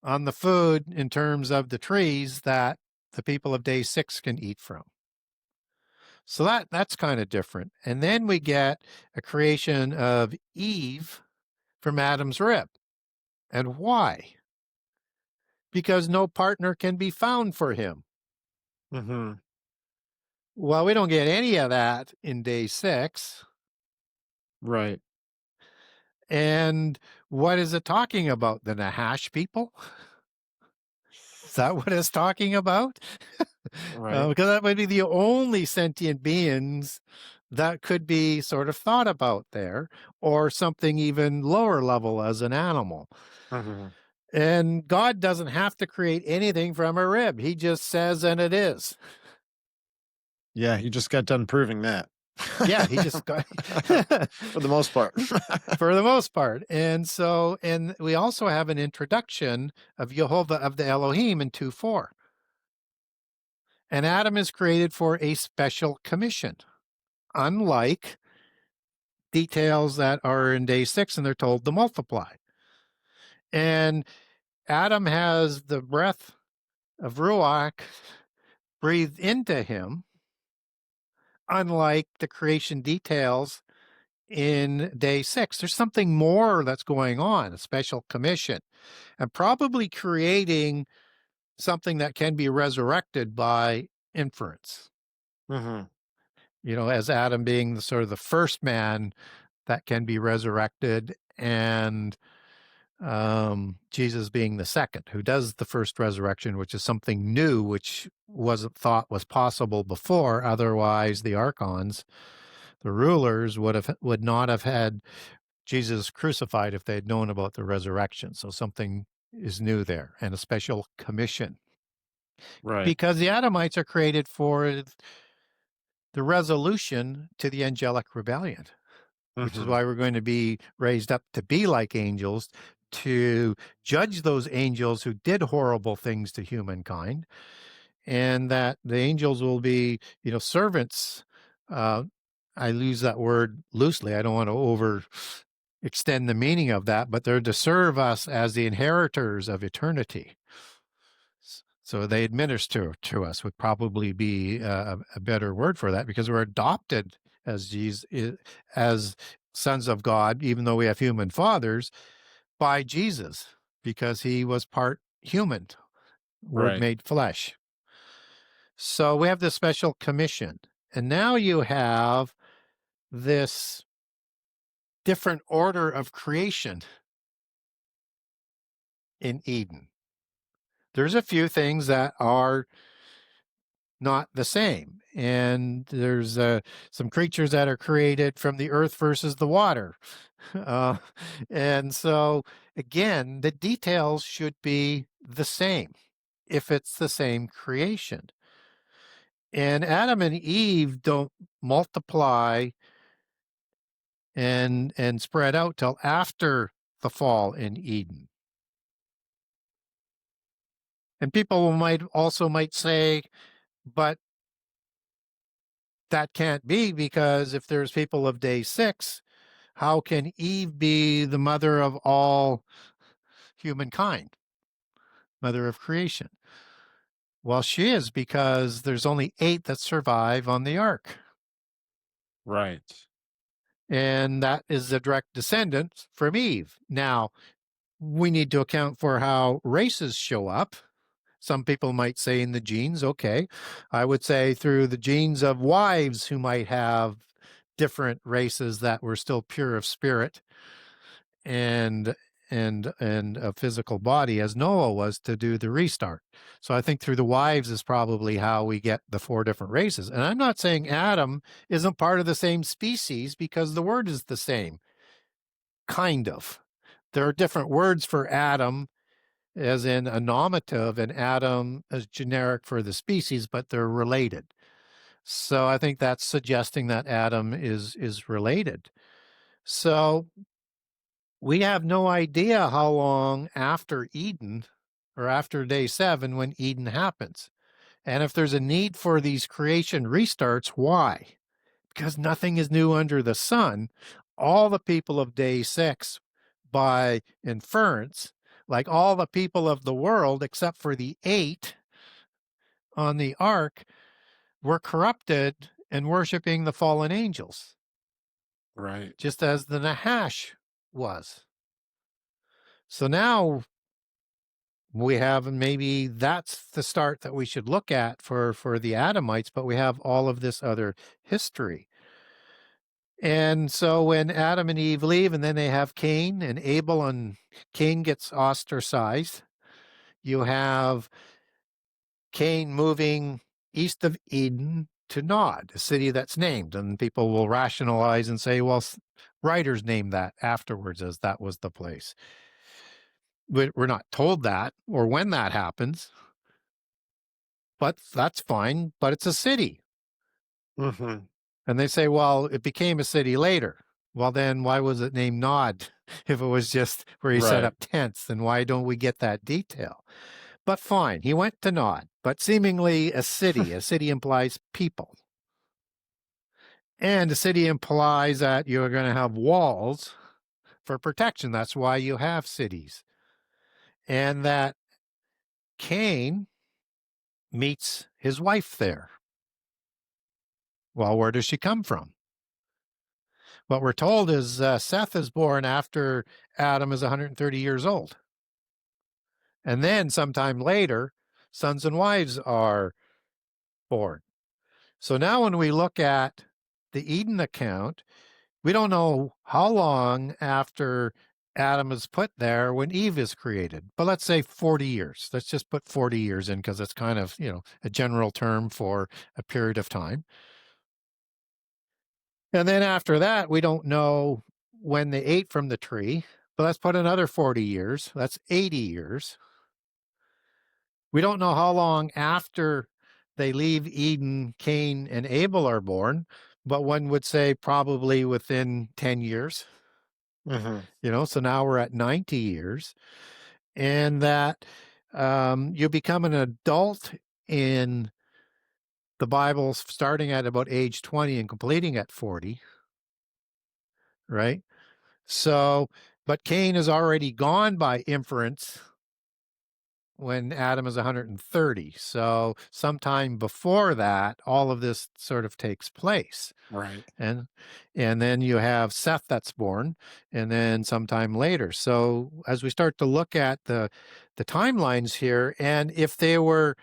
on the food in terms of the trees that the people of day 6 can eat from. So that's kind of different. And then we get a creation of Eve from Adam's rib. And why? Because no partner can be found for him. Mm-hmm. Well, we don't get any of that in day 6. Right. And what is it talking about? The Nahash people? Is that what it's talking about? Right. Because that would be the only sentient beings that could be sort of thought about there, or something even lower level as an animal. Mm-hmm. And God doesn't have to create anything from a rib. He just says, and it is. Yeah, you just got done proving that. Yeah, he just got For the most part. for the most part. And we also have an introduction of Jehovah of the Elohim in 2:4. And Adam is created for a special commission, unlike details that are in day 6 and they're told to multiply. And Adam has the breath of Ruach breathed into him, unlike the creation details in day 6. There's something more that's going on, a special commission, and probably creating something that can be resurrected by inference. Hmm. As Adam being the sort of the first man that can be resurrected, and Jesus being the second, who does the first resurrection, which is something new, which wasn't thought was possible before. Otherwise, the archons, the rulers, would not have had Jesus crucified if they had known about the resurrection. So something is new there, and a special commission, Right. because the Adamites are created for the resolution to the angelic rebellion, which is Hmm. why we're going to be raised up to be like angels, to judge those angels who did horrible things to humankind, and that the angels will be, servants. I use that word loosely. I don't want to over extend the meaning of that, but they're to serve us as the inheritors of eternity. So they administer to us would probably be a better word for that, because we're adopted as Jesus, as sons of God, even though we have human fathers, by Jesus, because he was part human, word Right. made flesh. So we have this special commission. And now you have this different order of creation in Eden. There's a few things that are not the same. And there's some creatures that are created from the earth versus the water. Uh, and so, again, the details should be the same if it's the same creation. And Adam and Eve don't multiply and spread out till after the fall in Eden. And people might say, but that can't be, because if there's people of day 6, how can Eve be the mother of all humankind, mother of creation? Well, she is, because there's only 8 that survive on the ark. Right. And that is a direct descendant from Eve. Now, we need to account for how races show up. Some people might say in the genes, okay. I would say through the genes of wives who might have different races that were still pure of spirit and a physical body, as Noah was to do the restart. So I think through the wives is probably how we get the 4 different races. And I'm not saying Adam isn't part of the same species, because the word is the same, kind of. There are different words for Adam, as in a nominative, and Adam as generic for the species, but they're related. So I think that's suggesting that Adam is related. So we have no idea how long after Eden, or after day 7, when Eden happens. And if there's a need for these creation restarts, why? Because nothing is new under the sun. All the people of day 6, by inference, like all the people of the world, except for the 8 on the ark, were corrupted and worshiping the fallen angels, Right. just as the Nahash was. So now we have, maybe that's the start that we should look at for the Adamites, but we have all of this other history. And so when Adam and Eve leave, and then they have Cain and Abel, and Cain gets ostracized, you have Cain moving east of Eden to Nod, a city that's named, and people will rationalize and say, well, writers named that afterwards as that was the place. We're not told that or when that happens, but that's fine. But it's a city. Mm-hmm. And they say, well, it became a city later. Well, then why was it named Nod if it was just where he set Right. up tents? Then why don't we get that detail? But fine, he went to Nod, but seemingly a city. A city implies people. And a city implies that you're going to have walls for protection. That's why you have cities. And that Cain meets his wife there. Well, where does she come from? What we're told is Seth is born after Adam is 130 years old. And then sometime later, sons and wives are born. So now when we look at the Eden account, we don't know how long after Adam is put there when Eve is created, but let's say 40 years. Let's just put 40 years in because it's kind of, a general term for a period of time. And then after that, we don't know when they ate from the tree, but let's put another 40 years. That's 80 years. We don't know how long after they leave Eden, Cain and Abel are born, but one would say probably within 10 years. Mm-hmm. So now we're at 90 years, and that you become an adult in the Bible starting at about age 20 and completing at 40, right? So, but Cain is already gone by inference when Adam is 130. So sometime before that, all of this sort of takes place. Right. And then you have Seth that's born, and then sometime later. So as we start to look at the timelines here, and if they were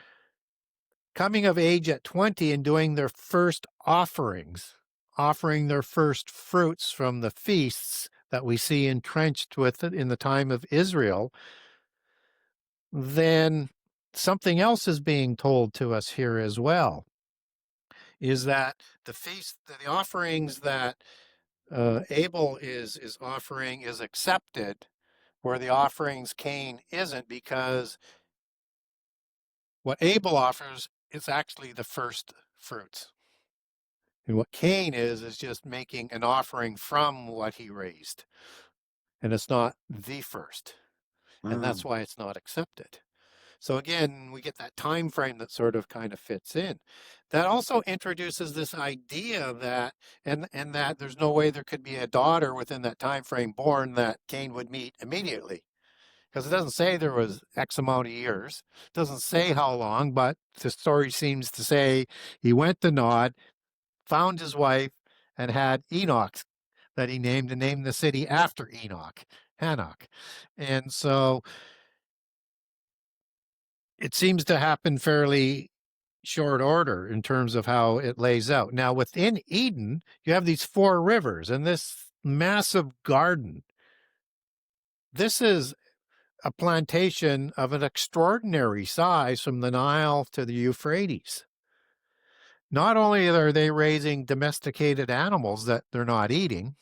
coming of age at 20 and doing their first offerings, offering their first fruits from the feasts that we see entrenched with it in the time of Israel, then something else is being told to us here as well, is that the offerings that Abel is offering is accepted, where the offerings Cain isn't, because what Abel offers is actually the first fruits. And what Cain is just making an offering from what he raised. And it's not the first. And that's why it's not accepted. So again, we get that time frame that sort of kind of fits in. That also introduces this idea that and that there's no way there could be a daughter within that time frame born that Cain would meet immediately. Because it doesn't say there was X amount of years. It doesn't say how long, but the story seems to say he went to Nod, found his wife, and had Enoch that he named, and named the city after Enoch, Hanok. And so it seems to happen fairly short order in terms of how it lays out. Now, within Eden, you have these 4 rivers and this massive garden. This is a plantation of an extraordinary size from the Nile to the Euphrates. Not only are they raising domesticated animals that they're not eating,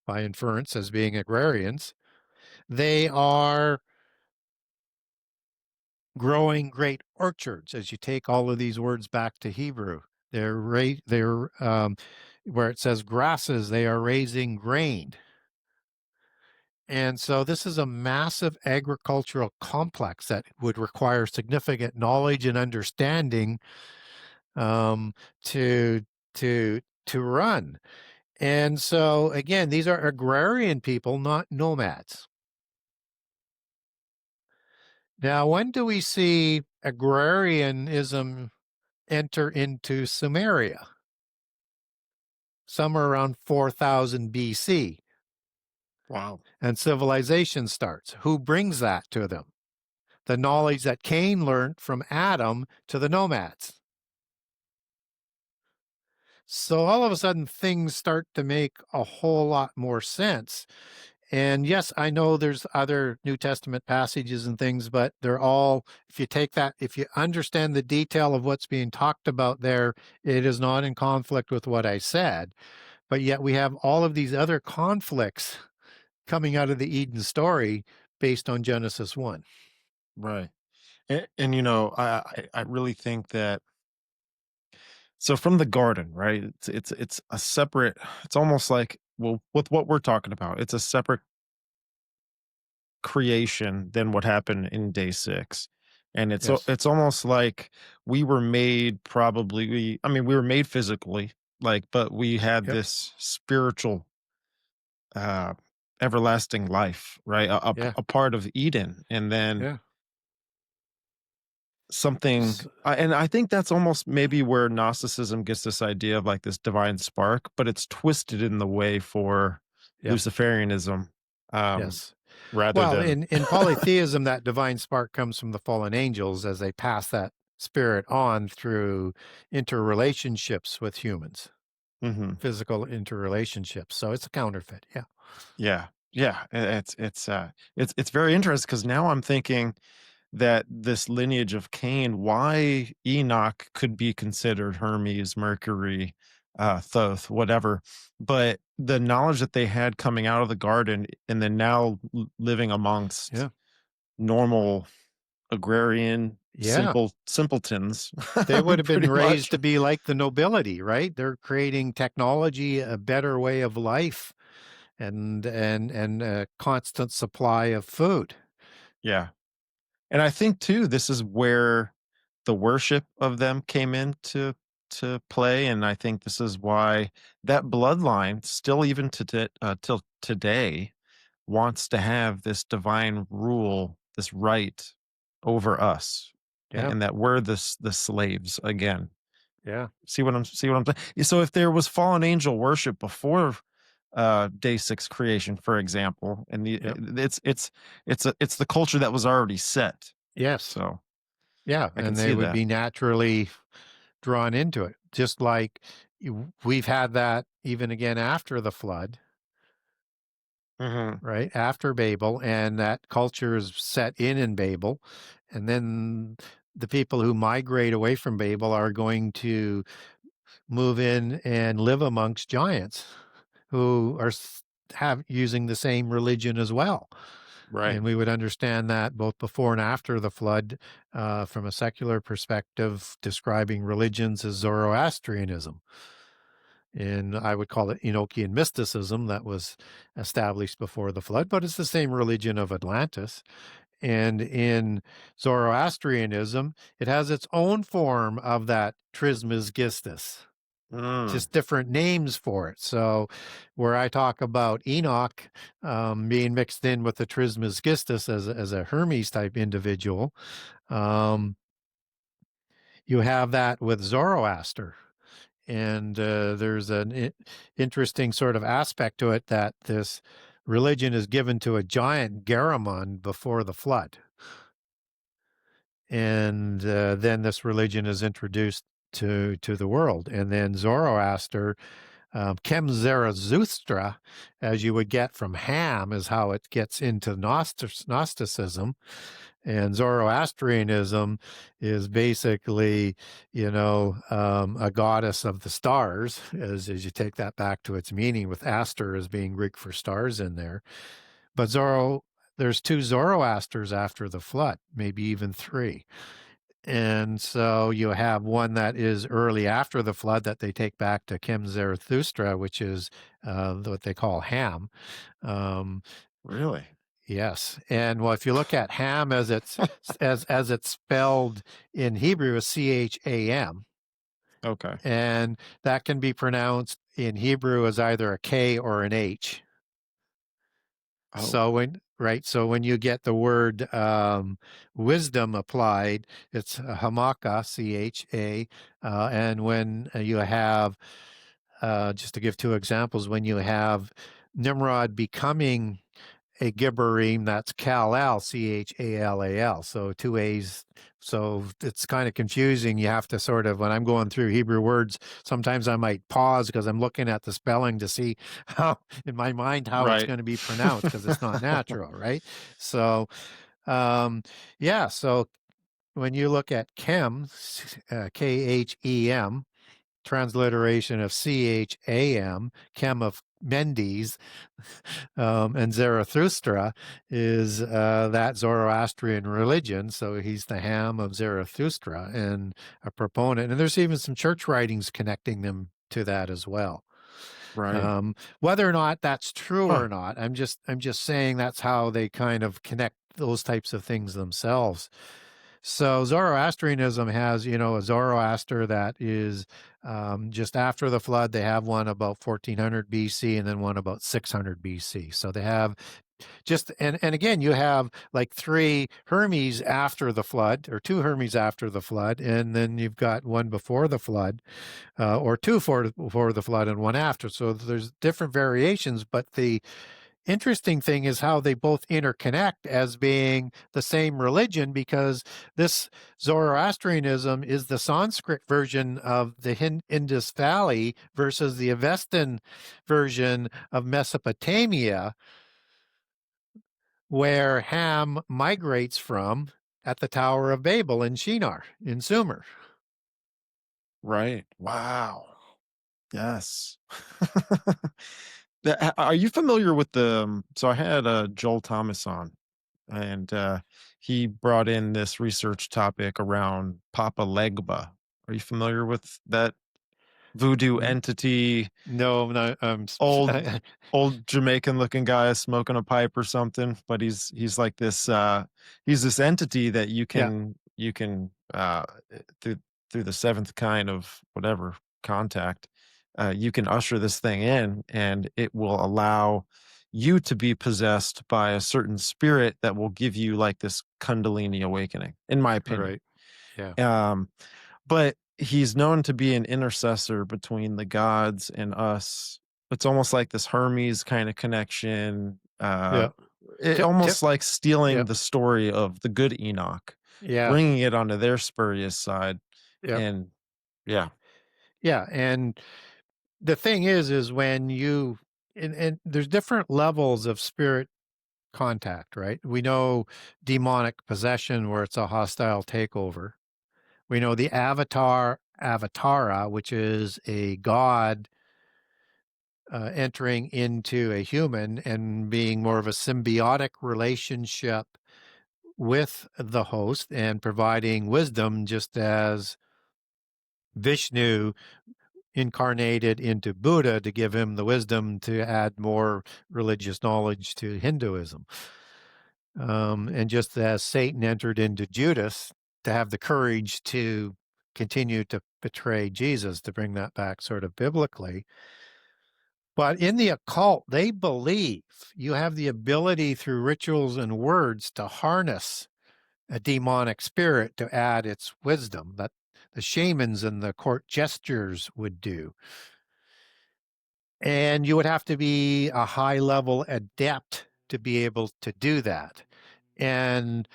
by inference as being agrarians, they are growing great orchards. As you take all of these words back to Hebrew, they're where it says grasses, they are raising grain. And so this is a massive agricultural complex that would require significant knowledge and understanding to run. And so again, these are agrarian people, not nomads. Now, when do we see agrarianism enter into Sumeria? Somewhere around 4000 BC. Wow. And civilization starts. Who brings that to them? The knowledge that Cain learned from Adam to the nomads. So all of a sudden, things start to make a whole lot more sense. And yes, I know there's other New Testament passages and things, but they're all, if you understand the detail of what's being talked about there, it is not in conflict with what I said. But yet we have all of these other conflicts coming out of the Eden story based on Genesis 1. Right. And I really think that So from the garden, right? It's a separate. It's almost like, well, with what we're talking about, it's a separate creation than what happened in day six, and Yes. it's almost like we were made probably. I mean, we were made physically, like, but we had Yep. this spiritual, uh, everlasting life, right? Yeah. A part of Eden, and then Yeah. something. S- And I think that's almost maybe where Gnosticism gets this idea of like this divine spark, but it's twisted in the way for Yep. Luciferianism, um, Yes. rather Well, than. in polytheism, that divine spark comes from the fallen angels as they pass that spirit on through interrelationships with humans, Mhm. physical interrelationships. So it's a counterfeit. Yeah. Yeah. Yeah, it's very interesting because now I'm thinking that this lineage of Cain, why Enoch could be considered Hermes, Mercury, Thoth, whatever, but the knowledge that they had coming out of the garden and then now living amongst Yeah. normal agrarian Yeah. simpletons, They would have been pretty raised much. to be like the nobility, right? They're creating technology, a better way of life, and a constant supply of food. Yeah. And I think too, this is where the worship of them came into to play, and I think this is why that bloodline still even till today wants to have this divine rule, this right over us, Yeah. and that we're the slaves again. Yeah. See what I'm saying? Yeah, so if there was fallen angel worship before day six creation, for example, and Yep. it's the culture that was already set. Yes. So Yeah, I can and they see would that. be naturally drawn into it, just like we've had that even again after the flood, Mhm. right? After Babel, and that culture is set in Babel, and then the people who migrate away from Babel are going to move in and live amongst giants who are have using the same religion as well. Right. And we would understand that both before and after the flood, from a secular perspective, describing religions as Zoroastrianism. And I would call it Enochian mysticism that was established before the flood, but it's the same religion of Atlantis. And in Zoroastrianism, it has its own form of that Trismegistus, Mm. just different names for it. So, where I talk about Enoch being mixed in with the Trismegistus as a Hermes type individual, um, you have that with Zoroaster. And there's an interesting sort of aspect to it that this religion is given to a giant Garamond before the flood. And then this religion is introduced to the world. And then Zoroaster, Chem Zarathustra, as you would get from Ham, is how it gets into Gnosticism. And Zoroastrianism is basically, a goddess of the stars, as you take that back to its meaning, with Aster as being Greek for stars in there. But there's two Zoroasters after the flood, maybe even three. And so you have one that is early after the flood that they take back to Chem Zarathustra, which is what they call Ham. Um, Really? yes, and well, if you look at Ham as it's spelled in Hebrew, is Cham, Okay. and that can be pronounced in Hebrew as either a K or an H. Oh, So when you get the word wisdom applied, it's hamaka, Cha, and when you have, just to give two examples, when you have Nimrod becoming a Gibberim, that's Kal-El, Chal. So two A's. So it's kind of confusing. You have to sort of, when I'm going through Hebrew words, sometimes I might pause because I'm looking at the spelling to see how, in my mind, how it's right. going to be pronounced because it's not natural, right? So, um, yeah. So when you look at Chem, Khem, transliteration of Cham, Chem of Mendes and Zarathustra is that Zoroastrian religion. So he's the Ham of Zarathustra and a proponent. And there's even some church writings connecting them to that as well. Right. Whether or not that's true Huh. or not, I'm just saying that's how they kind of connect those types of things themselves. So Zoroastrianism has, a Zoroaster that is just after the flood. They have one about 1400 BC and then one about 600 BC. So they have and again, you have like 3 Hermes after the flood, or 2 Hermes after the flood, and then you've got one before the flood, or 2 before the flood and one after. So there's different variations, but the interesting thing is how they both interconnect as being the same religion, because this Zoroastrianism is the Sanskrit version of the Indus Valley versus the Avestan version of Mesopotamia, where Ham migrates from at the Tower of Babel in Shinar, in Sumer. Right. Wow. Yes. Are you familiar with so I had Joel Thomas on, and he brought in this research topic around Papa Legba. Are you familiar with that voodoo entity? No, no, Old old Jamaican looking guy smoking a pipe or something, but he's like this he's this entity that yeah, you can through the seventh kind of whatever contact, you can usher this thing in, and it will allow you to be possessed by a certain spirit that will give you like this Kundalini awakening, in my opinion. right, yeah, Um, but he's known to be an intercessor between the gods and us. It's almost like this Hermes kind of connection. yeah. It Tip, tip, almost like stealing yep, the story of the good Enoch, yeah, bringing it onto their spurious side. yep, And yeah, yeah. And the thing is when and there's different levels of spirit contact, right? We know demonic possession, where it's a hostile takeover. We know the avatara, which is a god entering into a human and being more of a symbiotic relationship with the host and providing wisdom, just as Vishnu incarnated into Buddha to give him the wisdom to add more religious knowledge to Hinduism. And just as Satan entered into Judas to have the courage to continue to betray Jesus, to bring that back sort of biblically. But in the occult, they believe you have the ability through rituals and words to harness a demonic spirit to add its wisdom, that the shamans and the court jesters would do. And you would have to be a high level adept to be able to do that. And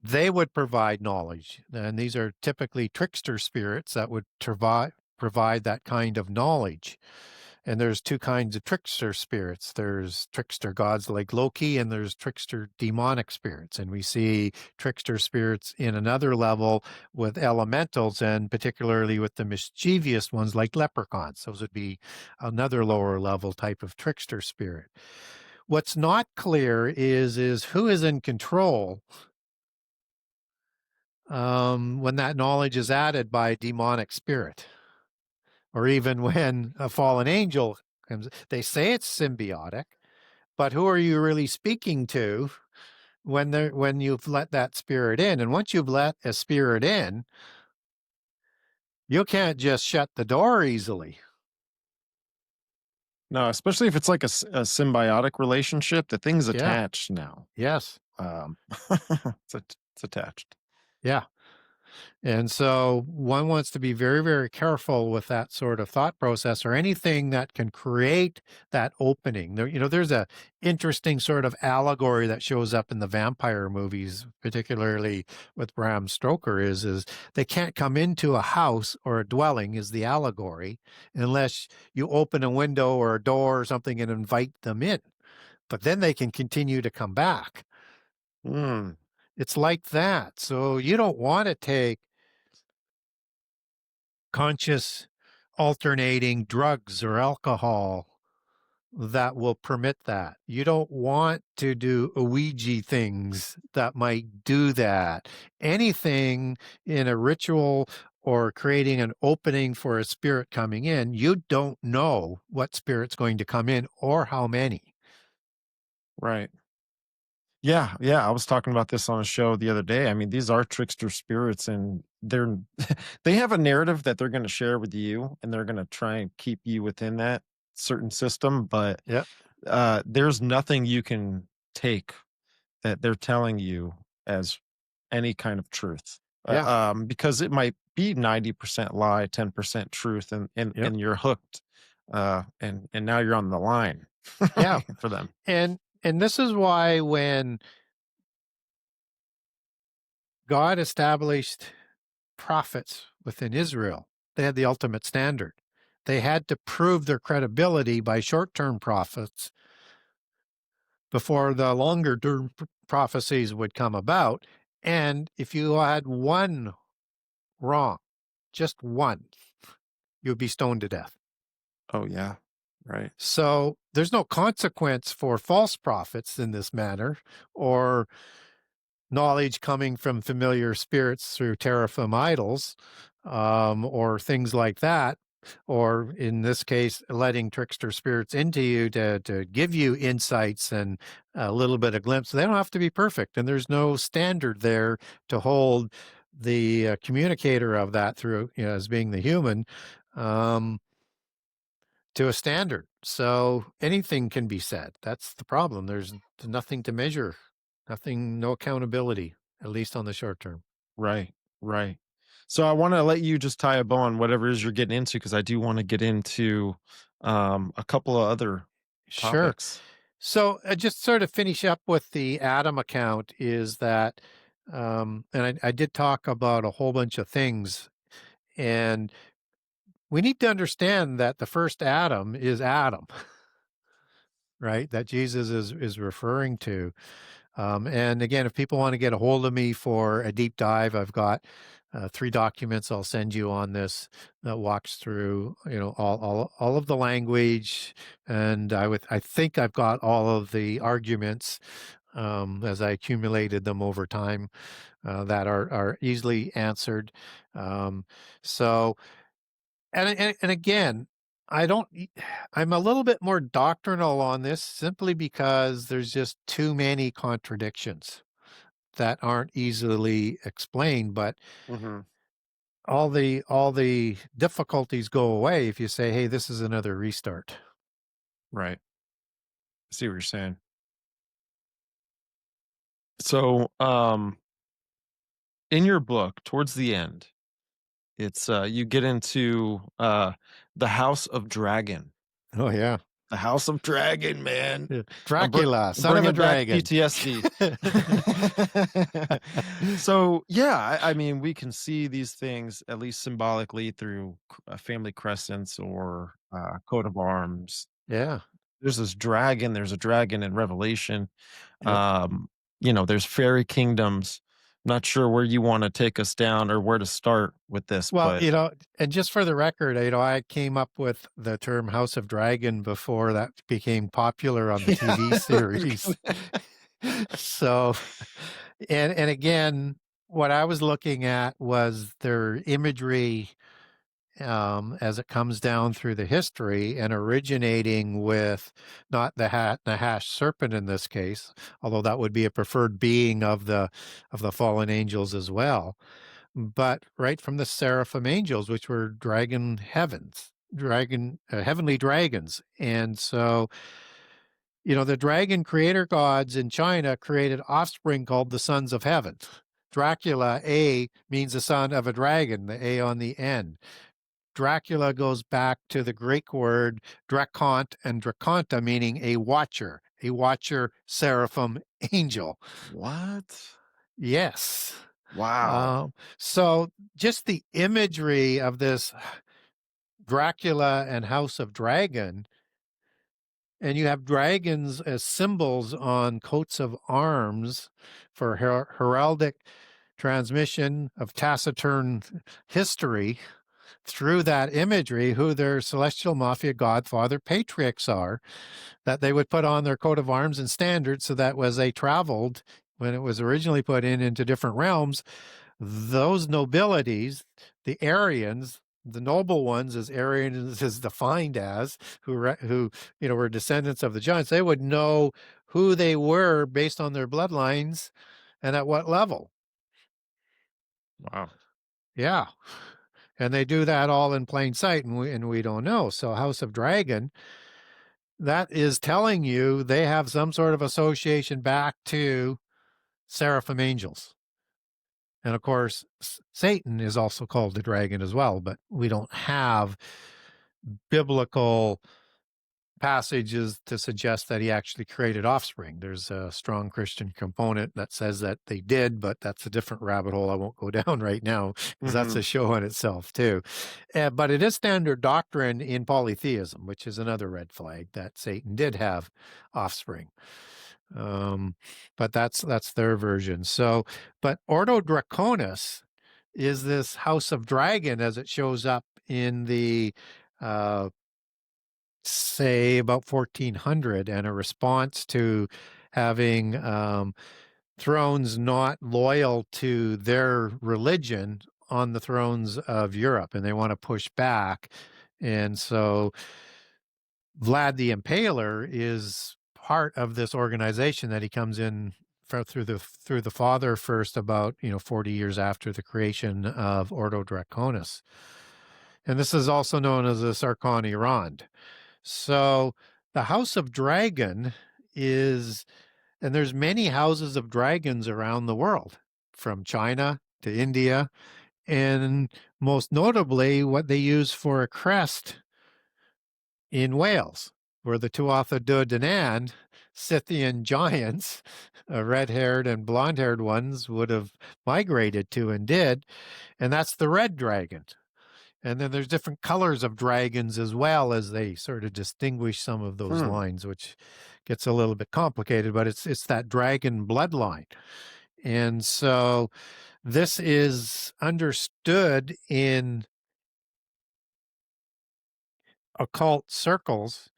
they would provide knowledge. And these are typically trickster spirits that would provide that kind of knowledge. And there's 2 kinds of trickster spirits. There's trickster gods like Loki, and there's trickster demonic spirits. And we see trickster spirits in another level with elementals, and particularly with the mischievous ones like leprechauns. Those would be another lower level type of trickster spirit. What's not clear is who is in control when that knowledge is added by a demonic spirit, or even when a fallen angel comes. They say it's symbiotic, but who are you really speaking to when you've let that spirit in? And once you've let a spirit in, you can't just shut the door easily. no, especially if it's like a symbiotic relationship, the thing's Yeah. attached now. Yes. It's attached. Yeah. And so one wants to be very, very careful with that sort of thought process, or anything that can create that opening. There's a interesting sort of allegory that shows up in the vampire movies, particularly with Bram Stoker, is they can't come into a house or a dwelling, is the allegory, unless you open a window or a door or something and invite them in. But then they can continue to come back. Mm. It's like that. So you don't want to take conscious alternating drugs or alcohol that will permit that. You don't want to do Ouija things that might do that. Anything in a ritual or creating an opening for a spirit coming in, you don't know what spirit's going to come in or how many. Right. Yeah, yeah. I was talking about this on a show the other day. I mean, these are trickster spirits, and they're they have a narrative that they're going to share with you, and they're going to try and keep you within that certain system. But Yep. there's nothing you can take that they're telling you as any kind of truth, Yeah. because it might be 90% lie, 10% truth, Yep. and you're hooked, and now you're on the line Yeah. for them. And this is why when God established prophets within Israel, they had the ultimate standard. They had to prove their credibility by short-term prophets before the longer term prophecies would come about. And if you had one wrong, just one, you'd be stoned to death. Oh yeah, right. So there's no consequence for false prophets in this matter, or knowledge coming from familiar spirits through teraphim idols, or things like that, or in this case, letting trickster spirits into you to give you insights and a little bit of glimpse. They don't have to be perfect, and there's no standard there to hold the communicator of that through, as being the human, um, to a standard. So anything can be said. That's the problem. There's nothing to measure, nothing, no accountability, at least on the short term. Right, right. So I want to let you just tie a bow on whatever it is you're getting into, because I do want to get into a couple of other Sure. topics. So just sort of finish up with the Adam account is that, and I did talk about a whole bunch of things, and we need to understand that the first Adam is Adam, right? That Jesus is referring to. And again, if people want to get a hold of me for a deep dive, I've got 3 documents I'll send you on this that walks through, all of the language, and I think I've got all of the arguments, as I accumulated them over time, that are easily answered. Um, so, and again, I don't. I'm a little bit more doctrinal on this simply because there's just too many contradictions that aren't easily explained, but Hmm. all the difficulties go away if you say, "Hey, this is another restart." Right. I see what you're saying. So, in your book, towards the end, it's you get into the House of Dragon. Oh yeah. The House of Dragon, man. Yeah. I'm, Dracula, I'm son of a bringing back dragon. PTSD. So, yeah, I mean, we can see these things at least symbolically through family crescents or coat of arms. Yeah. There's this dragon. There's a dragon in Revelation. Yep. Um, there's fairy kingdoms. Not sure where you want to take us down or where to start with this, Well, but and just for the record, I came up with the term House of Dragon before that became popular on the TV series. So, and again, what I was looking at was their imagery, as it comes down through the history and originating with not the Nahash serpent in this case, although that would be a preferred being of the fallen angels as well, but right from the seraphim angels, which were heavenly dragons. And so, the dragon creator gods in China created offspring called the sons of heaven. Dracula, A, means the son of a dragon, the A on the end. Dracula goes back to the Greek word drakont and drakonta, meaning a watcher seraphim angel. what? Yes. Wow. So just the imagery of this Dracula and House of Dragon, and you have dragons as symbols on coats of arms for heraldic transmission of taciturn history. through that imagery who their celestial mafia godfather patriarchs are, that they would put on their coat of arms and standards so that as they traveled, when it was originally put into different realms, those nobilities, the Aryans, the noble ones, as Aryan is defined as, who were descendants of the giants, they would know who they were based on their bloodlines and at what level. Wow. Yeah. And they do that all in plain sight, and we don't know. So House of Dragon, that is telling you they have some sort of association back to seraphim angels. And of course, Satan is also called the dragon as well, but we don't have biblical passages to suggest that he actually created offspring. There's a strong Christian component that says that they did, but that's a different rabbit hole I won't go down right now, because that's a show on itself too. But it is standard doctrine in polytheism, which is another red flag, that Satan did have offspring. But that's their version. So, but Ordo Draconis is this House of Dragon as it shows up in the say about 1400, and a response to having thrones not loyal to their religion on the thrones of Europe, and they want to push back. And so Vlad the Impaler is part of this organization that he comes in through the father first, about 40 years after the creation of Ordo Draconis. And this is also known as the Sarkani Rond. So the House of Dragon is, and there's many houses of dragons around the world, from China to India, and most notably what they use for a crest in Wales, where the Tuatha De Danann, Scythian giants, red-haired and blonde-haired ones, would have migrated to and did, and that's the red dragon. And then there's different colors of dragons as well, as they sort of distinguish some of those lines, which gets a little bit complicated, but it's that dragon bloodline. And so this is understood in occult circles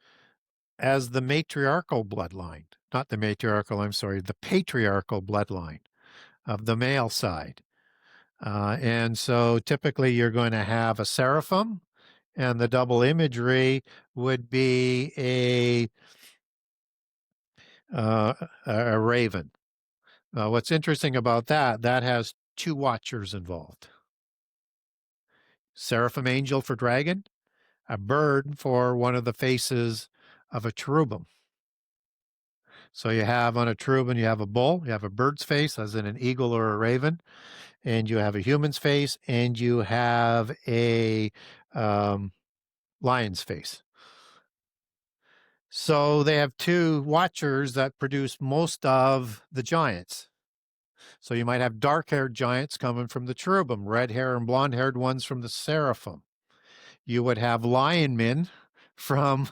as the matriarchal bloodline, not the matriarchal, I'm sorry, the patriarchal bloodline of the male side. And so typically you're going to have a seraphim, and the double imagery would be a raven. What's interesting about that has two watchers involved. Seraphim angel for dragon, a bird for one of the faces of a cherubim. So you have on a cherubim, you have a bull, you have a bird's face, as in an eagle or a raven, and you have a human's face, and you have a lion's face. So they have two watchers that produce most of the giants. So you might have dark-haired giants coming from the cherubim, red-haired and blonde-haired ones from the seraphim. You would have lion men from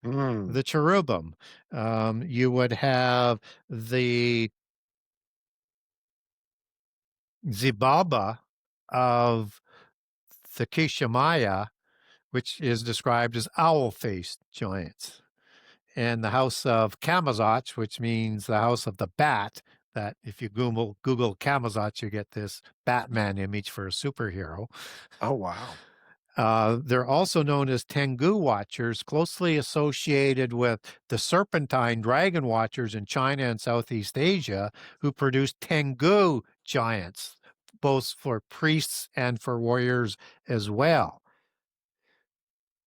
the cherubim. You would have the Zibaba of the Kishamaya, which is described as owl-faced giants. And the house of Kamazach, which means the house of the bat, that if you Google Kamazach, you get this Batman image for a superhero. Oh, wow. They're also known as Tengu watchers, closely associated with the serpentine dragon watchers in China and Southeast Asia, who produce Tengu giants, both for priests and for warriors as well.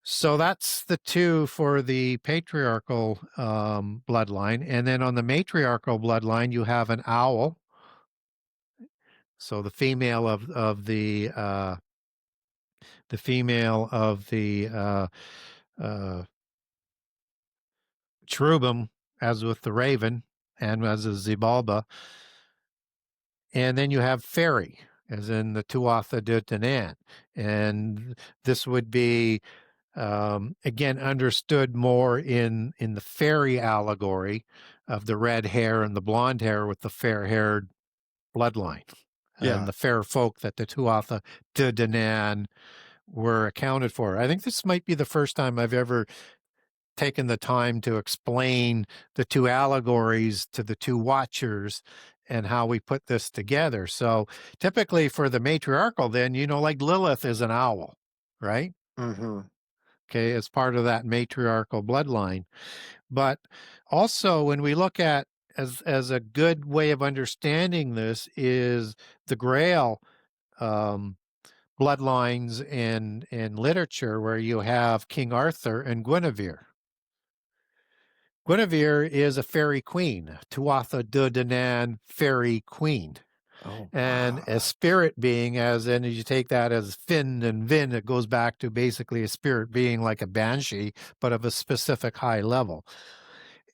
So that's the two for the patriarchal bloodline. And then on the matriarchal bloodline, you have an owl. So the female of the cherubim, as with the raven, and as a Zibalba. And then you have fairy, as in the Tuatha De Danann. And this would be again, understood more in the fairy allegory of the red hair and the blonde hair with the fair-haired bloodline. And the fair folk that the Tuatha De Danann were accounted for. I think this might be the first time I've ever taken the time to explain the two allegories to the two watchers and how we put this together. So typically for the matriarchal, then, like Lilith is an owl, right? Mm-hmm. Okay, as part of that matriarchal bloodline. But also when we look at as a good way of understanding this is the Grail bloodlines in literature, where you have King Arthur and Guinevere. Guinevere is a fairy queen, Tuatha De Danann, fairy queen. Oh, And wow. a spirit being, as in you take that as Finn and Vin, it goes back to basically a spirit being like a banshee, but of a specific high level.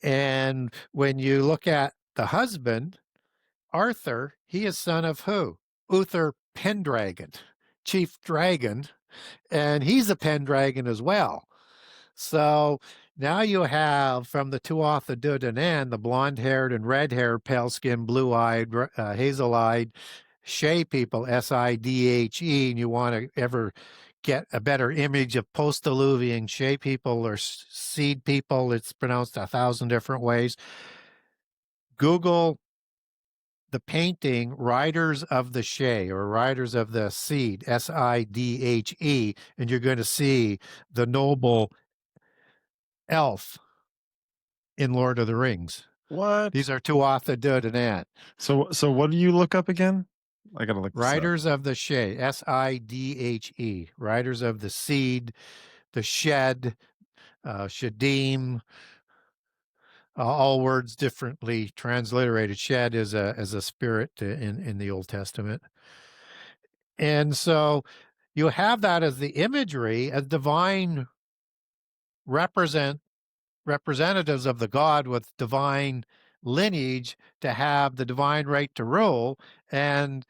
And when you look at the husband, Arthur, he is son of who? Uther Pendragon, chief dragon, and he's a Pendragon as well. So now you have from the Tuatha De Danann, the blonde-haired and red-haired, pale-skinned, blue-eyed, hazel-eyed Shea people, Sidhe, and you want to ever get a better image of post-Diluvian Shea people or seed people, it's pronounced 1,000 different ways. Google the painting Riders of the Shea or Riders of the Seed, Sidhe, and you're going to see the noble elf in Lord of the Rings. What? These are Tuatha De Danann. So what do you look up again? I gotta look this up. Riders of the Shea, Sidhe, Riders of the Seed, the Shed, Shadim, all words differently transliterated. Shed is a spirit in the Old Testament. And so you have that as the imagery, as divine representatives of the God with divine lineage to have the divine right to rule. And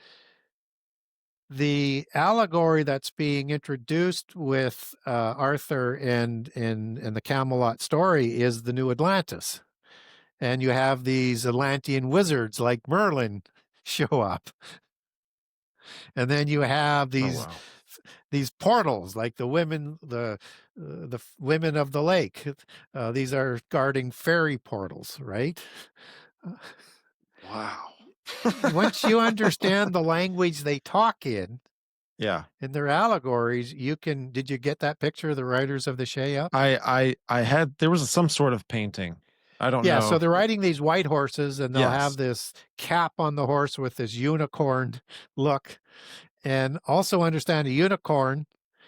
the allegory that's being introduced with Arthur and the Camelot story is the new Atlantis. And you have these Atlantean wizards like Merlin show up. And then you have these portals like the women of the lake. These are guarding fairy portals, right? Wow. Once you understand the language they talk in their allegories, you can. Did you get that picture of the Riders of the Shea up? I had, there was some sort of painting. I don't know. So they're riding these white horses, and they'll have this cap on the horse with this unicorn look. And also understand a unicorn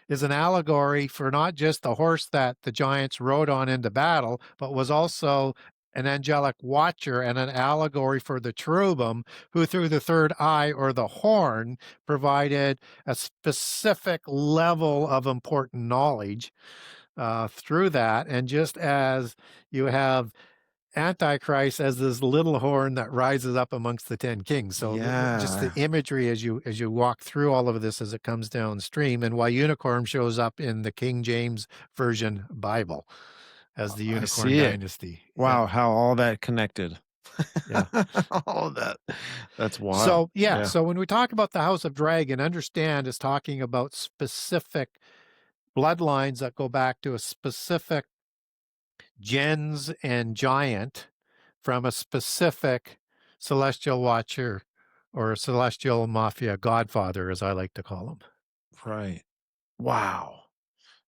is an allegory for not just the horse that the giants rode on into battle, but was also an angelic watcher and an allegory for the cherubim, who through the third eye or the horn provided a specific level of important knowledge through that. And just as you have Antichrist as this little horn that rises up amongst the 10 kings. So just the imagery as you walk through all of this as it comes downstream, and why unicorn shows up in the King James Version Bible as the unicorn dynasty. Wow, how all that connected. Yeah. All of that. That's wild. So so when we talk about the House of Dragon, understand is talking about specific bloodlines that go back to a specific gens and giant from a specific celestial watcher or celestial mafia godfather, as I like to call him. Right. Wow.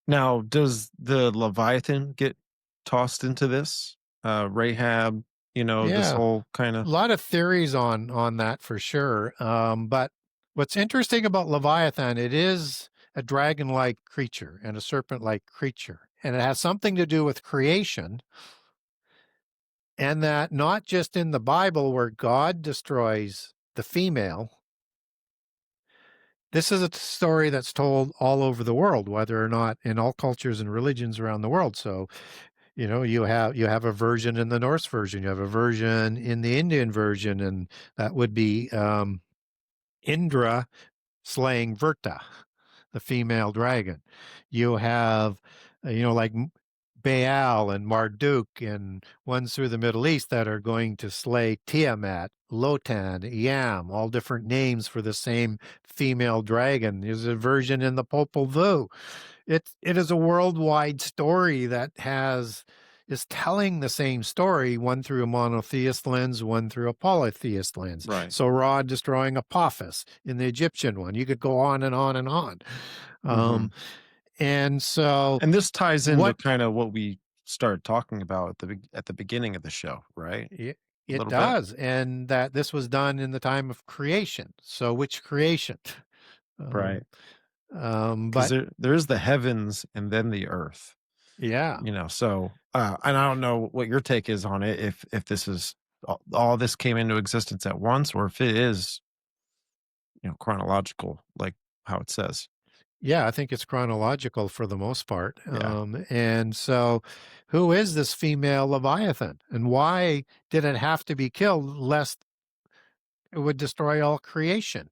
Now, does the Leviathan get tossed into this? Rahab, this whole kind of... A lot of theories on that for sure. But what's interesting about Leviathan, it is a dragon-like creature and a serpent-like creature. And it has something to do with creation. And that not just in the Bible where God destroys the female. This is a story that's told all over the world, whether or not in all cultures and religions around the world. So, you have a version in the Norse version, you have a version in the Indian version, and that would be Indra slaying Virta, the female dragon. You have, like Baal and Marduk, and ones through the Middle East that are going to slay Tiamat, Lotan, Yam, all different names for the same female dragon. There's a version in the Popol Vuh. It is a worldwide story that is telling the same story, one through a monotheist lens, one through a polytheist lens. Right. So Ra destroying Apophis in the Egyptian one. You could go on and on and on. And so, And this ties into what kind of what we started talking about at the beginning of the show, right? it does, and that this was done in the time of creation. So which creation? Right. But there is the heavens and then the earth. yeah, So and I don't know what your take is on it, if this is all this came into existence at once, or if it is chronological, like how it says. yeah, I think it's chronological for the most part. Yeah. And so, who is this female Leviathan, and why did it have to be killed lest it would destroy all creation?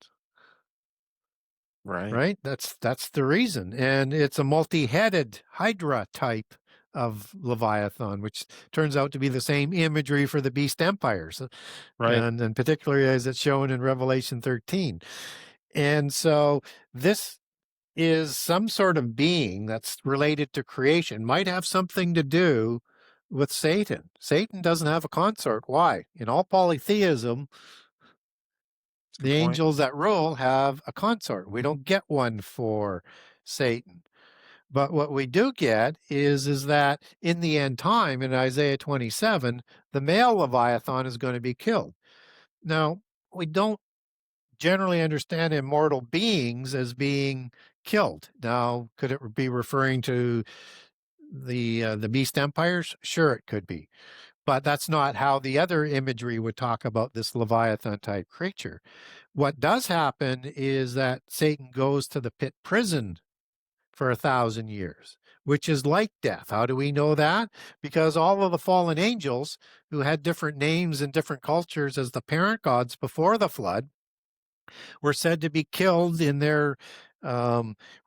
Right. Right? That's the reason. And it's a multi-headed Hydra type of Leviathan, which turns out to be the same imagery for the beast empires, Right. and particularly as it's shown in Revelation 13. And so this is some sort of being that's related to creation, might have something to do with Satan. Satan doesn't have a consort. Why? In all polytheism, the angels that rule have a consort. We don't get one for Satan. But what we do get is that in the end time, in Isaiah 27, the male Leviathan is going to be killed. Now, we don't generally understand immortal beings as being killed. Now, could it be referring to the beast empires? Sure, it could be. But that's not how the other imagery would talk about this Leviathan type creature. What does happen is that Satan goes to the pit prison for 1,000 years, which is like death. How do we know that? Because all of the fallen angels who had different names and different cultures as the parent gods before the flood were said to be killed in their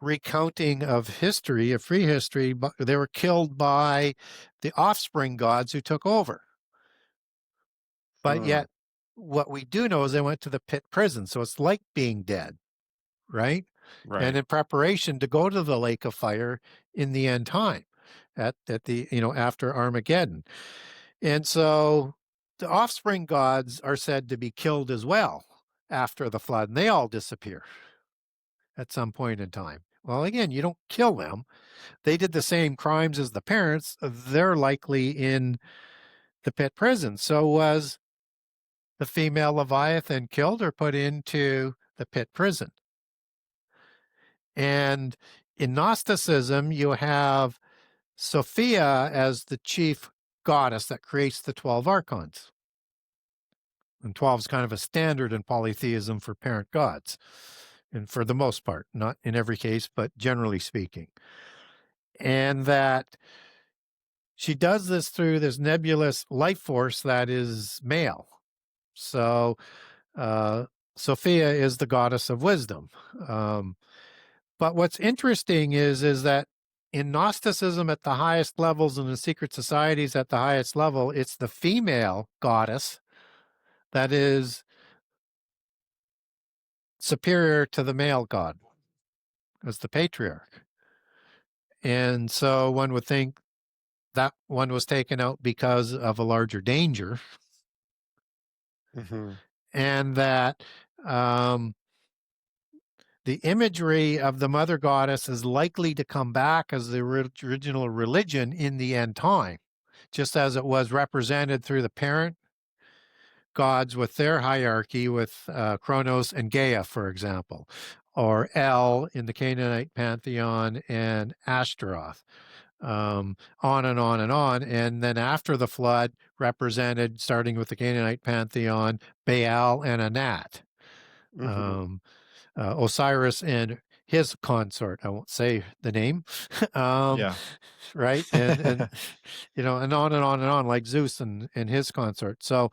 recounting of history, of free history, but they were killed by the offspring gods who took over. But yet, what we do know is they went to the pit prison. So it's like being dead, right? Right. And in preparation to go to the lake of fire in the end time at the, after Armageddon. And so the offspring gods are said to be killed as well after the flood, and they all disappear at some point in time. Well, again, you don't kill them. They did the same crimes as the parents. They're likely in the pit prison. So was the female Leviathan killed or put into the pit prison? And in Gnosticism, you have Sophia as the chief goddess that creates the 12 archons. And 12 is kind of a standard in polytheism for parent gods, and for the most part, not in every case, but generally speaking. And that she does this through this nebulous life force that is male. So Sophia is the goddess of wisdom. But what's interesting is that in Gnosticism at the highest levels and in secret societies at the highest level, it's the female goddess that is superior to the male god as the patriarch. And so one would think that one was taken out because of a larger danger. And that the imagery of the mother goddess is likely to come back as the original religion in the end time, just as it was represented through the parent gods with their hierarchy, with Kronos and Gaia, for example, or El in the Canaanite pantheon and Ashtaroth, on and on and on. And then after the flood, represented, starting with the Canaanite pantheon, Baal and Anat. Osiris and his consort. I won't say the name. Right. And and on and on and on, like Zeus and his consort. So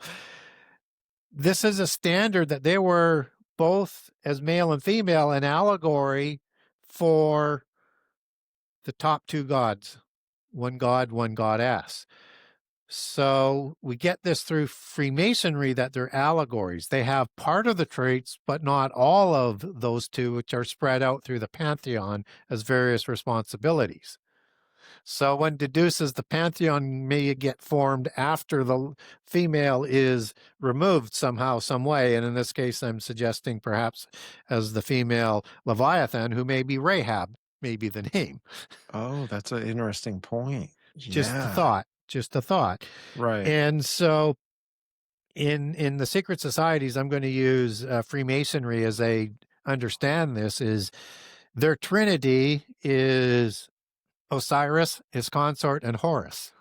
this is a standard that they were both as male and female, an allegory for the top two gods, one god, one goddess. So we get this through Freemasonry that they're allegories. They have part of the traits, but not all of those two, which are spread out through the pantheon as various responsibilities. So one deduces the pantheon may get formed after the female is removed somehow, some way. And in this case, I'm suggesting perhaps as the female Leviathan, who may be Rahab, may be the name. Oh, that's an interesting point. Just a Yeah. thought. Just a thought. Right. And so in the secret societies, I'm going to use Freemasonry as they understand this, is their trinity is Osiris, his consort, and Horus.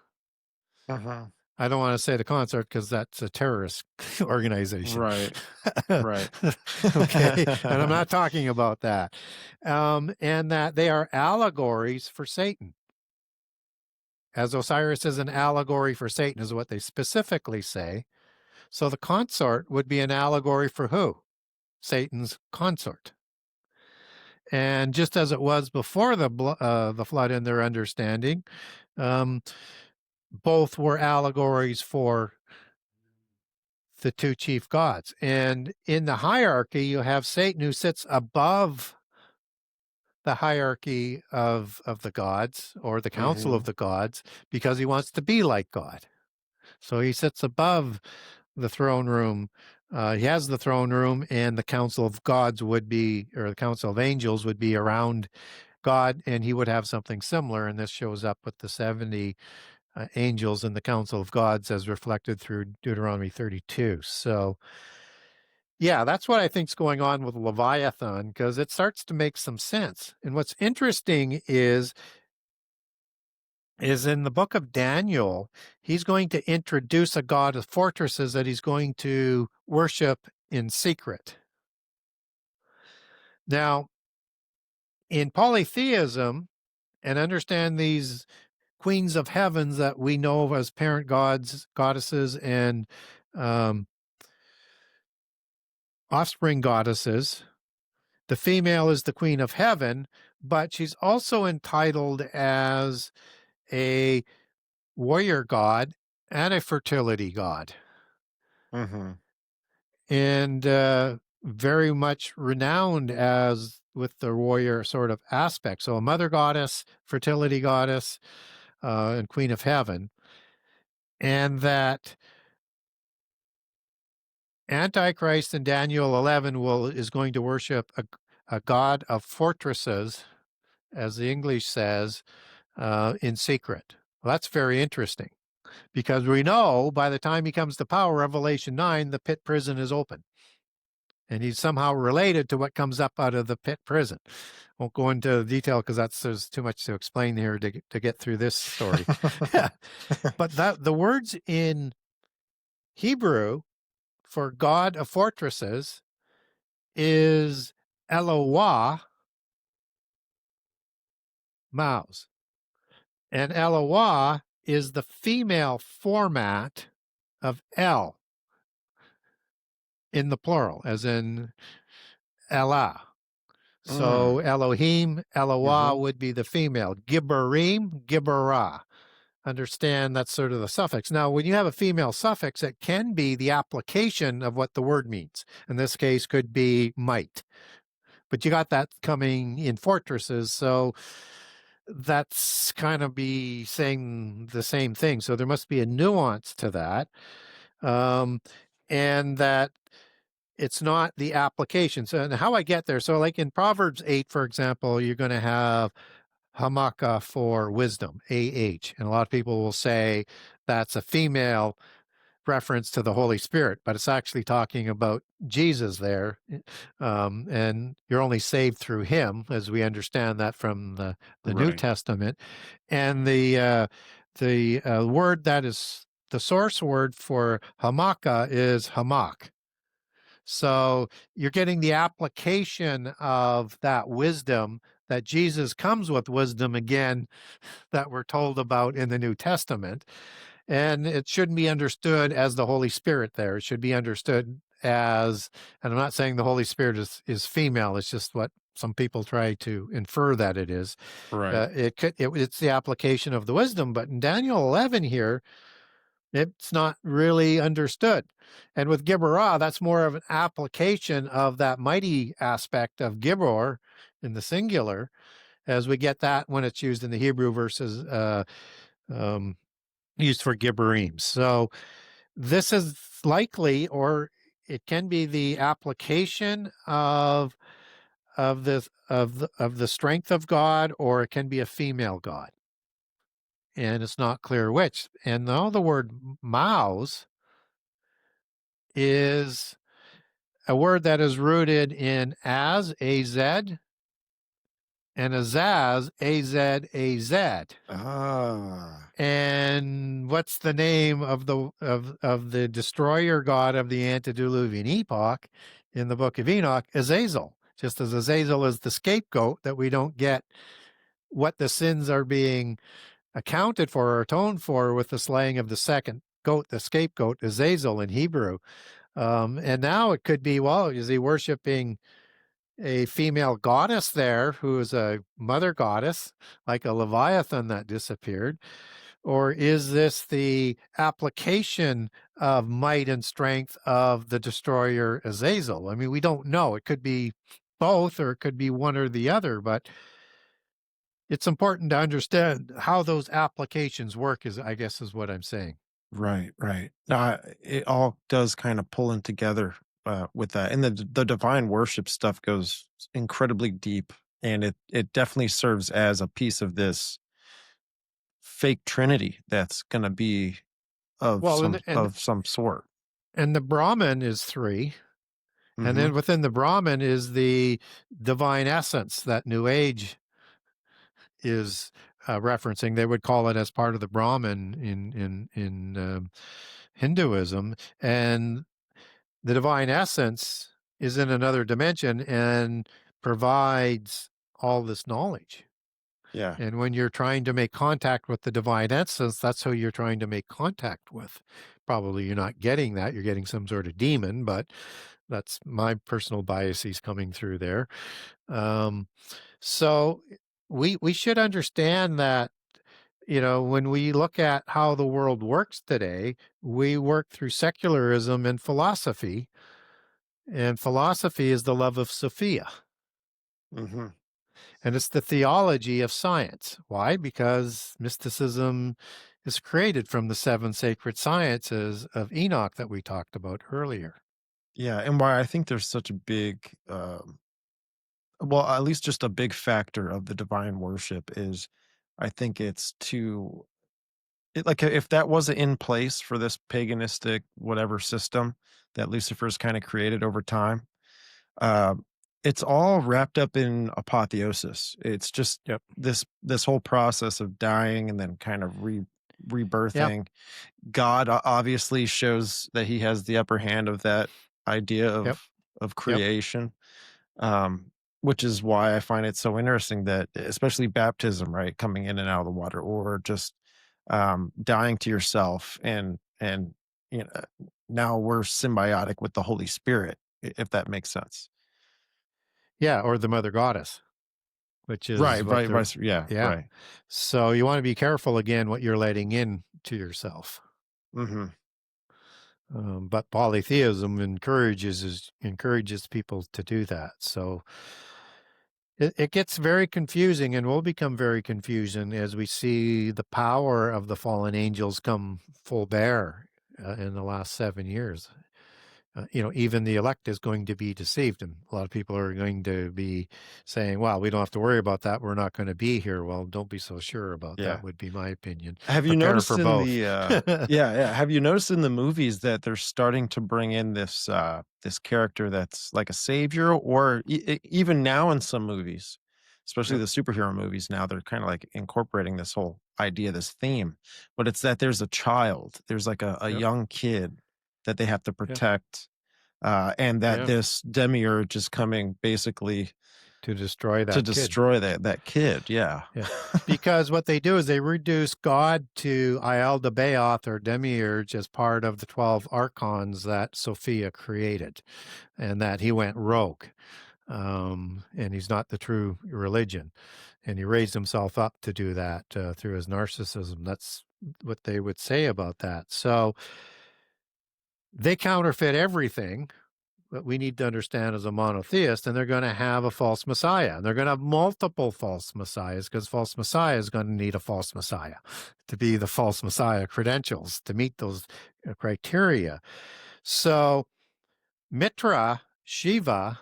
Uh-huh. I don't want to say the consort because that's a terrorist organization. Right. Right. Okay. And I'm not talking about that. And that they are allegories for Satan. As Osiris is an allegory for Satan, is what they specifically say. So the consort would be an allegory for who? Satan's consort. And just as it was before the flood in their understanding, both were allegories for the two chief gods. And in the hierarchy, you have Satan, who sits above the hierarchy of the gods, or the council of the gods, because he wants to be like God. So he sits above the throne room. He has the throne room, and the council of gods would be, or the council of angels would be around God, and he would have something similar. And this shows up with the 70 angels in the council of gods as reflected through Deuteronomy 32. So yeah, that's what I think is going on with Leviathan, because it starts to make some sense. And what's interesting is in the book of Daniel, he's going to introduce a god of fortresses that he's going to worship in secret. Now, in polytheism, and understand these queens of heavens that we know of as parent gods, goddesses, and offspring goddesses, the female is the queen of heaven, but she's also entitled as a warrior god and a fertility god. And very much renowned as with the warrior sort of aspect. So a mother goddess, fertility goddess, and queen of heaven. And that Antichrist in Daniel 11 is going to worship a god of fortresses, as the English says, in secret. Well, that's very interesting, because we know by the time he comes to power, Revelation 9, the pit prison is open. And he's somehow related to what comes up out of the pit prison. Won't go into detail because there's too much to explain here to get through this story. But the words in Hebrew for God of fortresses is Eloah Maus. And Eloah is the female format of El in the plural, as in Allah. So Elohim, Eloah would be the female. Gibbarim, Gibbarah. Understand that's sort of the suffix. Now, when you have a female suffix, it can be the application of what the word means. In this case, could be might. But you got that coming in fortresses, so that's kind of be saying the same thing. So there must be a nuance to that. And that it's not the application. So, and how I get there. So like in Proverbs 8, for example, you're going to have Hamaka for wisdom, AH. And a lot of people will say that's a female reference to the Holy Spirit, but it's actually talking about Jesus there. And you're only saved through him, as we understand that from the New Testament. And the word that is the source word for Hamaka is Hamak. So you're getting the application of that wisdom, that Jesus comes with wisdom again, that we're told about in the New Testament. And it shouldn't be understood as the Holy Spirit there. It should be understood as, and I'm not saying the Holy Spirit is female, it's just what some people try to infer that it is. Right. It's the application of the wisdom, but in Daniel 11 here, it's not really understood. And with Gibberah, that's more of an application of that mighty aspect of Gibbor in the singular, as we get that when it's used in the Hebrew versus um, used for Gibberim. So this is likely, or it can be the application of the strength of God, or it can be a female god, and it's not clear which. And now the word mouse is a word that is rooted in az, and azaz, az. Ah. And what's the name of the destroyer god of the antediluvian epoch in the book of Enoch? Azazel. Just as Azazel is the scapegoat, that we don't get what the sins are being accounted for or atoned for with the slaying of the second goat, the scapegoat, Azazel in Hebrew. And now it could be, well, is he worshiping a female goddess there who is a mother goddess, like a Leviathan that disappeared? Or is this the application of might and strength of the destroyer Azazel? I mean, we don't know. It could be both, or it could be one or the other, but it's important to understand how those applications work, I guess is what I'm saying. Right, right. It all does kind of pull in together with that, and the divine worship stuff goes incredibly deep, and it definitely serves as a piece of this fake trinity that's going to be of Well, some sort. and the Brahman is three. And Hmm. then within the Brahman is the divine essence that New Age is referencing. They would call it as part of the Brahman in Hinduism, and the divine essence is in another dimension and provides all this knowledge. Yeah, And when you're trying to make contact with the divine essence, that's who you're trying to make contact with. Probably you're not getting that; you're getting some sort of demon, but that's my personal biases coming through there. Um, so we should understand that, when we look at how the world works today, we work through secularism and philosophy is the love of Sophia, hmm, and it's the theology of science. Why? Because mysticism is created from the seven sacred sciences of Enoch that we talked about earlier. yeah. And why I think there's such a big, well, at least just a big factor of the divine worship is, I think it's to like if that wasn't in place for this paganistic whatever system that Lucifer's kind of created over time. Uh, it's all wrapped up in apotheosis. It's just Yep. this whole process of dying and then kind of Yep. rebirthing. God obviously shows that he has the upper hand of that idea Yep. of Yep. creation, um, which is why I find it so interesting that especially baptism, right, coming in and out of the water, or just dying to yourself, and you know now we're symbiotic with the Holy Spirit, if that makes sense. Yeah. Or the mother goddess, which Right, is what right, they're, vice, yeah, yeah. right. So you want to be careful again what you're letting in to yourself. Hmm. But polytheism encourages people to do that. So it gets very confusing, and will become very confusing as we see the power of the fallen angels come full bear in the last 7 years. Even the elect is going to be deceived, and a lot of people are going to be saying, "Well, we don't have to worry about that. We're not going to be here." Well, don't be so sure about Yeah. that. Would be my opinion. Have you Prepare noticed for in both. the yeah, yeah, have you noticed in the movies that they're starting to bring in this character that's like a savior, or even now in some movies, especially Yep. the superhero movies now, they're kind of like incorporating this whole idea, this theme, but it's that there's a child, there's like a Yep. young kid that they have to Yeah. protect, and that Yeah. this demiurge is coming basically To destroy to that kid. destroy that kid. Yeah. Yeah. Because what they do is they reduce God to Ial de Baoth, or demiurge, as part of the 12 archons that Sophia created, and that he went rogue. and he's not the true religion. And he raised himself up to do that through his narcissism. That's what they would say about that. So they counterfeit everything. What we need to understand as a monotheist, and they're going to have a false messiah. And they're going to have multiple false messiahs, because false messiah is going to need a false messiah to be the false messiah credentials, to meet those criteria. So Mitra, Shiva,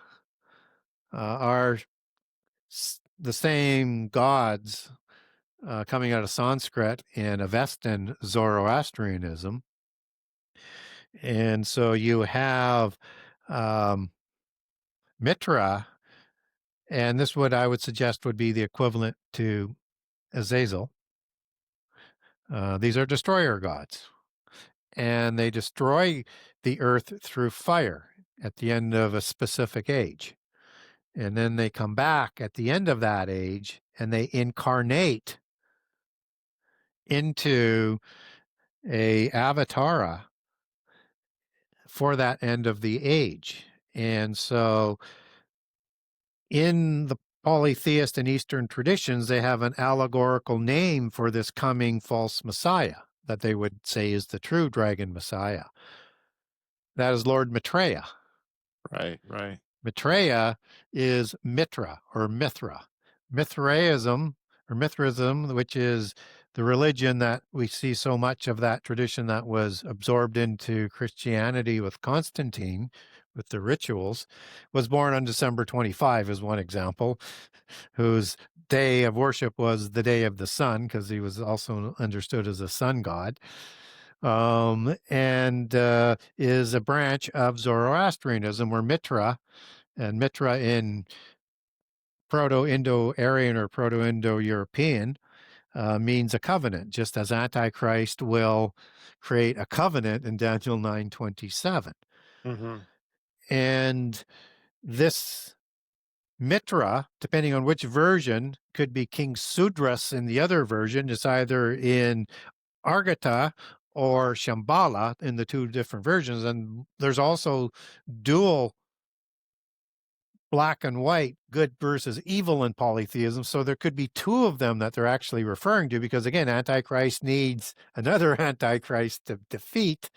are the same gods coming out of Sanskrit and Avestan Zoroastrianism. And so you have Mitra, and this what I would suggest would be the equivalent to Azazel. These are destroyer gods, and they destroy the earth through fire at the end of a specific age. And then they come back at the end of that age and they incarnate into a avatara for that end of the age. And so in the polytheist and Eastern traditions, they have an allegorical name for this coming false Messiah that they would say is the true dragon Messiah. That is Lord Maitreya. Right, right. Maitreya is Mitra or Mithra. Mithraism or Mithraism, which is the religion that we see so much of that tradition that was absorbed into Christianity with Constantine, with the rituals, was born on December 25 is one example, whose day of worship was the day of the sun, because he was also understood as a sun god. And is a branch of Zoroastrianism, where Mitra, and Mitra in Proto-Indo-Aryan or Proto-Indo-European means a covenant, just as Antichrist will create a covenant in Daniel 9:27. Mm-hmm. And this Mitra, depending on which version, could be King Sudras in the other version. It's either in Argata or Shambhala in the two different versions. And there's also dual black and white, good versus evil in polytheism. So there could be two of them that they're actually referring to, because again, Antichrist needs another Antichrist to defeat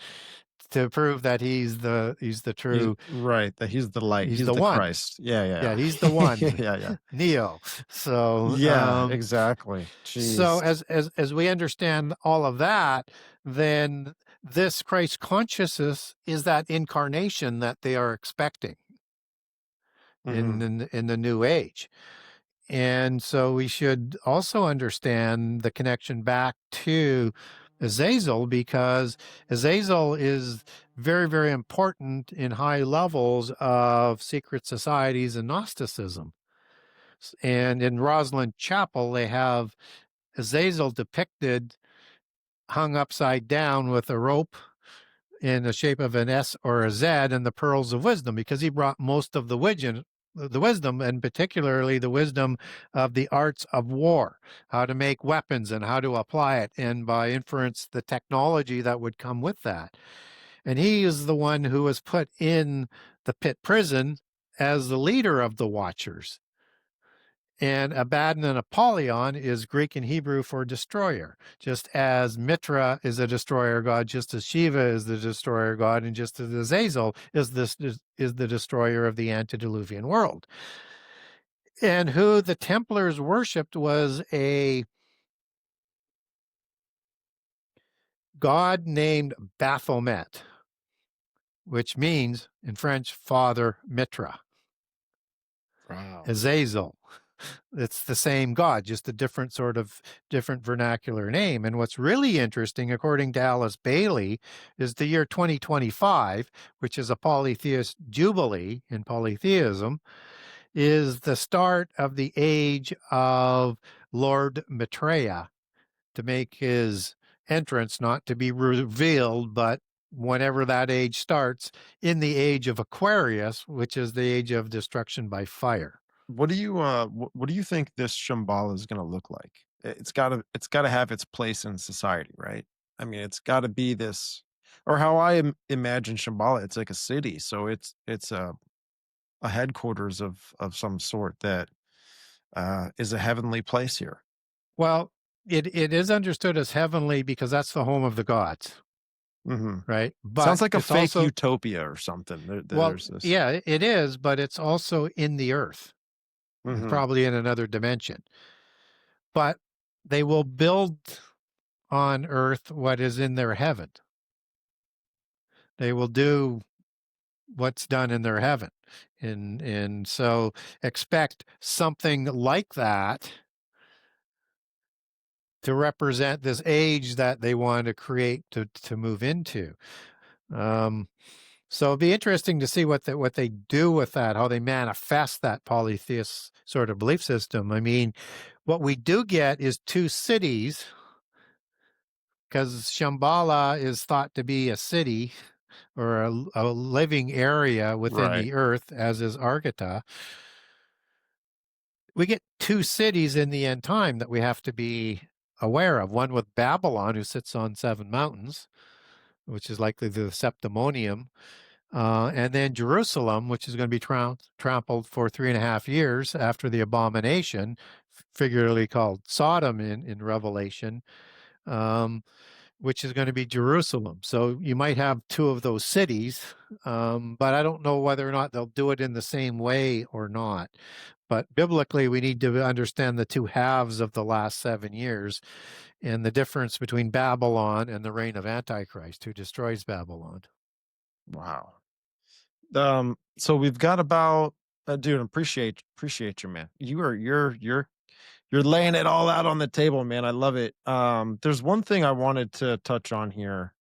to prove that he's the true, right, that he's the light, he's he's the the one. Christ. Yeah, Yeah, yeah, he's the one. yeah, yeah. Neo. So Yeah, exactly. so Jeez. as we understand all of that, then this Christ consciousness is that incarnation that they are expecting Mhm. in the new age. And so we should also understand the connection back to Azazel, because Azazel is very, very important in high levels of secret societies and Gnosticism. And in Roslyn Chapel, they have Azazel depicted hung upside down with a rope in the shape of an S or a Z and the pearls of wisdom, because he brought most of the wisdom, and particularly the wisdom of the arts of war, how to make weapons and how to apply it, and by inference, the technology that would come with that. And he is the one who was put in the pit prison as the leader of the Watchers. And Abaddon and Apollyon is Greek and Hebrew for destroyer, just as Mitra is a destroyer god, just as Shiva is the destroyer god, and just as Azazel is the destroyer of the antediluvian world. And who the Templars worshipped was a god named Baphomet, which means in French, Father Mitra. Wow. Azazel. It's the same god, just a different vernacular name. And what's really interesting, according to Alice Bailey, is the year 2025, which is a polytheist jubilee in polytheism, is the start of the age of Lord Maitreya, to make his entrance not to be revealed, but whenever that age starts, in the age of Aquarius, which is the age of destruction by fire. What do you what do you think this Shambhala is going to look like? It's got to have its place in society, right? I mean, it's got to be this, or how I imagine Shambhala, it's like a city. So it's a headquarters of some sort that is a heavenly place here. Well, it is understood as heavenly because that's the home of the gods, Hmm. right? Sounds But like a it's fake also, utopia or something. well, There's this. yeah, it is, but it's also in the earth, Hmm. probably in another dimension. But they will build on earth what is in their heaven. They will do what's done in their heaven. And so expect something like that to represent this age that they want to create to move into. Um, so it'd be interesting to see what they do with that, how they manifest that polytheist sort of belief system. I mean, what we do get is two cities, because Shambhala is thought to be a city or a living area within Right. the earth, as is Argata. We get two cities in the end time that we have to be aware of. One with Babylon, who sits on seven mountains, which is likely the Septimonium, and then Jerusalem, which is going to be trampled for 3.5 years after the abomination, figuratively called Sodom in Revelation, um, which is going to be Jerusalem. So you might have two of those cities, but I don't know whether or not they'll do it in the same way or not. But biblically, we need to understand the two halves of the last 7 years and the difference between Babylon and the reign of Antichrist, who destroys Babylon. Wow. So we've got about dude, appreciate you, man. You're laying it all out on the table, man. I love it. There's one thing I wanted to touch on here,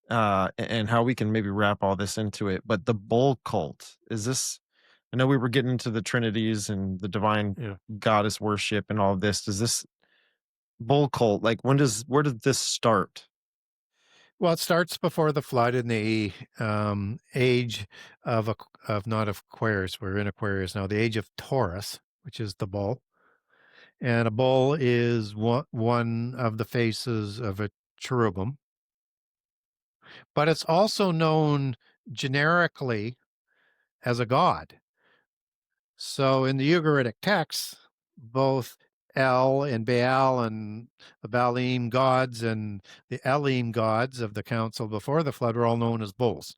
and how we can maybe wrap all this into it. But the bull cult, is this? I know we were getting into the trinities and the divine Yeah. goddess worship and all of this. Does this bull cult, like, where did this start? Well, it starts before the flood in the age of not of Aquarius. We're in Aquarius now. The age of Taurus, which is the bull, and a bull is one of the faces of a cherubim, but it's also known generically as a god. So in the Ugaritic texts, both El and Baal and the Baalim gods and the Elim gods of the council before the flood were all known as bulls.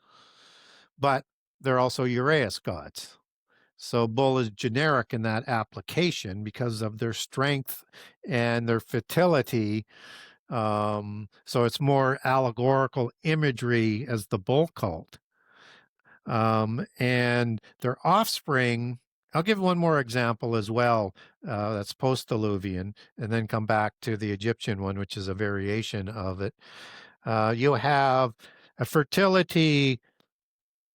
But they're also Uraeus gods. So bull is generic in that application because of their strength and their fertility. So it's more allegorical imagery as the bull cult. And their offspring, I'll give one more example as well, that's post-Diluvian, and then come back to the Egyptian one, which is a variation of it. You have a fertility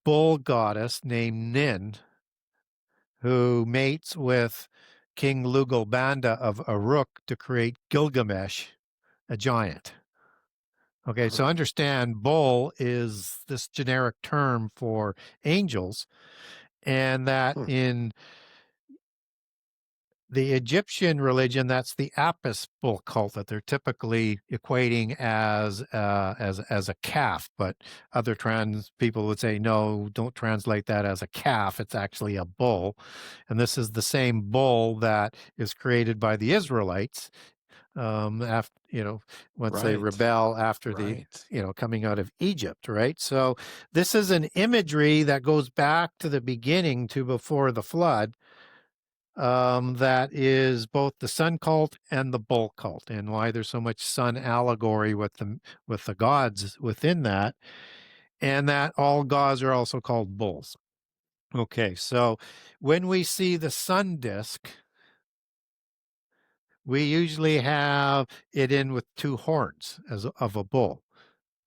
bull goddess named Nin, who mates with King Lugalbanda of Uruk to create Gilgamesh, a giant. Okay, so understand bull is this generic term for angels, and that Hmm. in the Egyptian religion, that's the Apis bull cult that they're typically equating as a calf. But other trans people would say, no, don't translate that as a calf. It's actually a bull, and this is the same bull that is created by the Israelites after once they Right. rebel after the Right. coming out of Egypt, right? So this is an imagery that goes back to the beginning, to before the flood, that is both the sun cult and the bull cult, and why there's so much sun allegory with the gods within that, and that all gods are also called bulls. Okay, so when we see the sun disk, we usually have it in with two horns of a bull.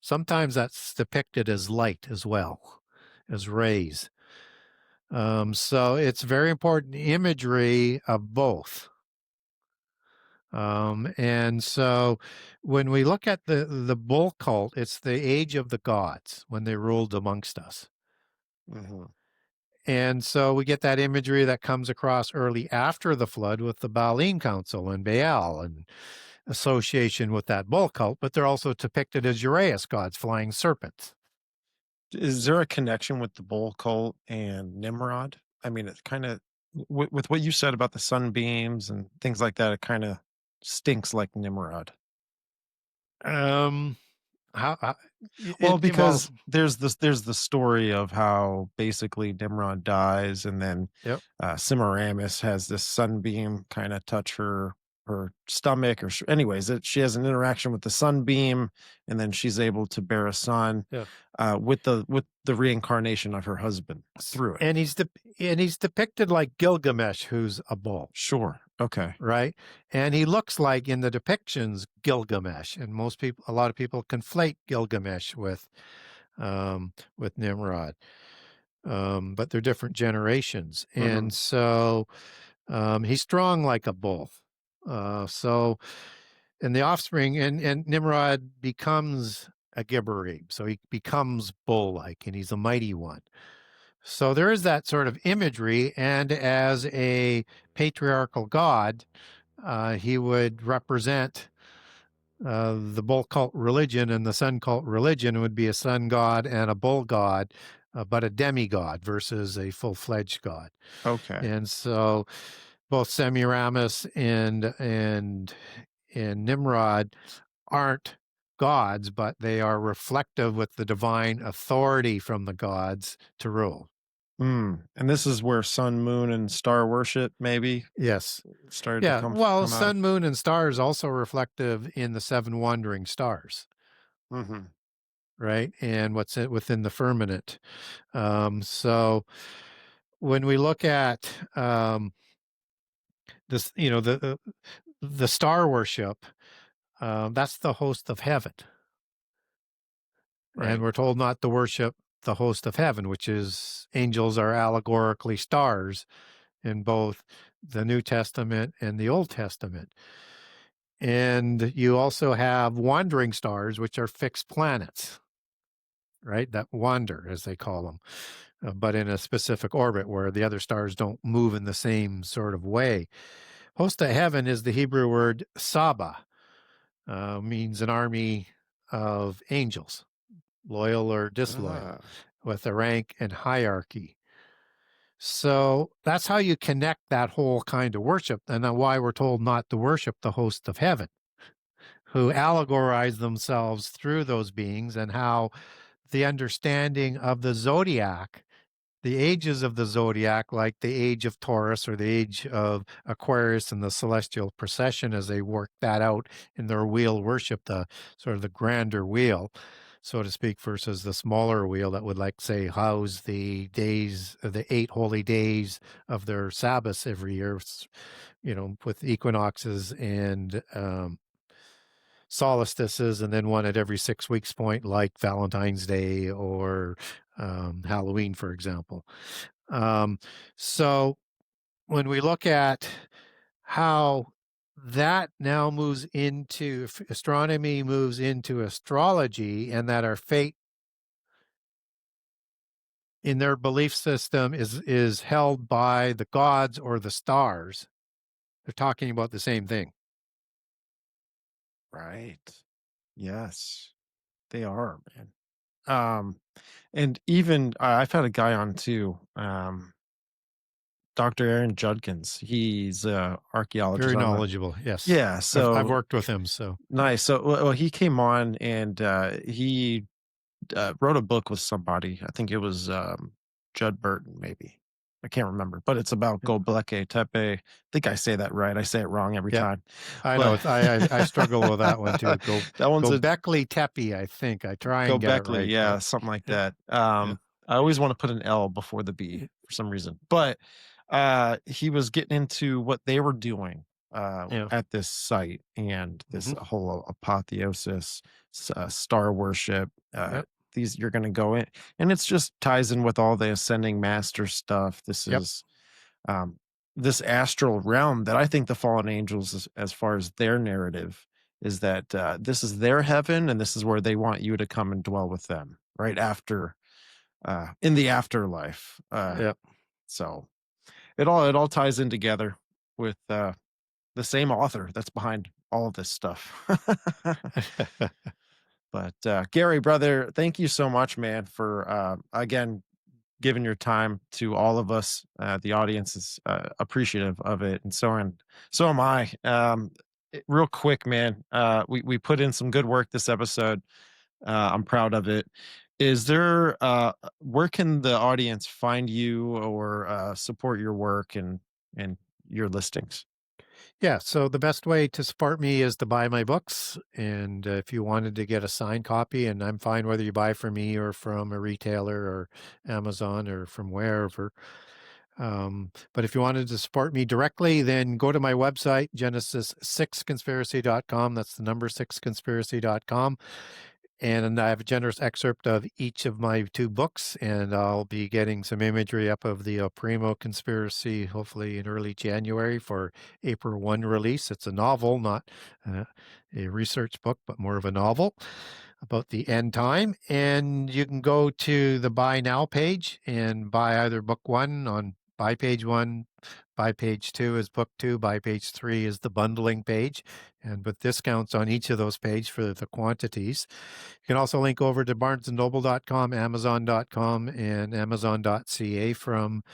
Sometimes that's depicted as light as well, as rays. So it's very important imagery of both. And so when we look at the bull cult, it's the age of the gods when they ruled amongst us. Hmm. And so we get that imagery that comes across early after the flood with the Baalim Council and Baal and association with that bull cult, but they're also depicted as Uraeus gods, flying serpents. Is there a connection with the bull cult and Nimrod? I mean, it kind of with what you said about the sunbeams and things like that, it kind of stinks like Nimrod. Um, how Well, well, because there's the story of how basically Nimrod dies, and then yep. Semiramis has this sunbeam kind of touch her stomach, or anyways, she has an interaction with the sunbeam, and then she's able to bear a son Yeah. with the reincarnation of her husband through it. And he's depicted like Gilgamesh, who's a bull, Sure. Okay. right? And he looks like in the depictions Gilgamesh, and a lot of people conflate Gilgamesh with Nimrod, but they're different generations, Hmm. and so he's strong like a bull. So, and the offspring, and Nimrod becomes a Gibberib, so he becomes bull-like, and he's a mighty one. So there is that sort of imagery, and as a patriarchal god, he would represent the bull cult religion, and the sun cult religion would be a sun god and a bull god, but a demigod versus a full-fledged god. Okay. And so both Semiramis and Nimrod aren't gods, but they are reflective with the divine authority from the gods to rule. And this is where sun, moon, and star worship maybe Yes. started to Yeah. Well, come out of. sun, moon, and stars also reflective in the seven wandering stars, Hmm. right? And within the firmament. So when we look at this, the star worship, that's the host of heaven. And Right. we're told not to worship the host of heaven, which is angels are allegorically stars in both the New Testament and the Old Testament. And you also have wandering stars, which are fixed planets, right? That wander, as they call them, but in a specific orbit where the other stars don't move in the same sort of way. Host of heaven is the Hebrew word Saba, means an army of angels, loyal or disloyal, Ah. with a rank and hierarchy. So that's how you connect that whole kind of worship, and then why we're told not to worship the host of heaven, who allegorize themselves through those beings, and how the understanding of the zodiac, the ages of the zodiac, like the age of Taurus or the age of Aquarius and the celestial procession, as they work that out in their wheel worship, the sort of the grander wheel, so to speak, versus the smaller wheel that would, like, say, house the days, the 8 holy days of their Sabbaths every year, with equinoxes and solstices, and then one at every 6 weeks point, like Valentine's Day or Halloween, for example. Um, so when we look at how that now moves into astronomy, moves into astrology, and that our fate in their belief system is held by the gods or the stars, they're talking about the same thing. Right. Yes, they are, man. And even I've had a guy on too, Dr. Aaron Judkins. He's a archaeologist Very on the. knowledgeable. Yes, Yeah. I've So worked with him. So nice. So well, he came on and he wrote a book with somebody. I think it was Judd Burton, maybe. I can't remember, but it's about yeah, Göbekli Tepe. I think I say that right. I say it wrong every yeah. time, I know. but I struggle with that one too. that one's Go a Beckley Tepe. I think I try and get it Göbekli, right, yeah, but something like yeah, that. yeah, I always want to put an L before the B for some reason, but he was getting into what they were doing yeah. at this site and this Hmm. whole apotheosis, star worship. Yep, These you're going to go in, and it's just ties in with all the ascending master stuff. This yep. is um, this astral realm that I think the fallen angels, as far as their narrative, is that this is their heaven, and this is where they want you to come and dwell with them right after in the afterlife. Yep. So it all ties in together with the same author that's behind all of this stuff. But Gary, brother, thank you so much, man, for again giving your time to all of us. The audience is appreciative of it, and so am I. Real quick, man, we put in some good work this episode. I'm proud of it. Is there where can the audience find you or support your work and your listings? Yeah, so the best way to support me is to buy my books. And if you wanted to get a signed copy, and I'm fine whether you buy from me or from a retailer or Amazon or from wherever. But if you wanted to support me directly, then go to my website, genesis6conspiracy.com. That's the number 6conspiracy.com. And I have a generous excerpt of each of my 2 books, and I'll be getting some imagery up of the El Primo conspiracy, hopefully in early January for April 1 release. It's a novel, not uh, a research book, but more of a novel about the end time. And you can go to the Buy Now page and buy either book 1 on Buy page 1, Buy page 2 is book 2, Buy page 3 is the bundling page, and with discounts on each of those pages for the quantities. You can also link over to barnesandnoble.com, amazon.com, and amazon.ca from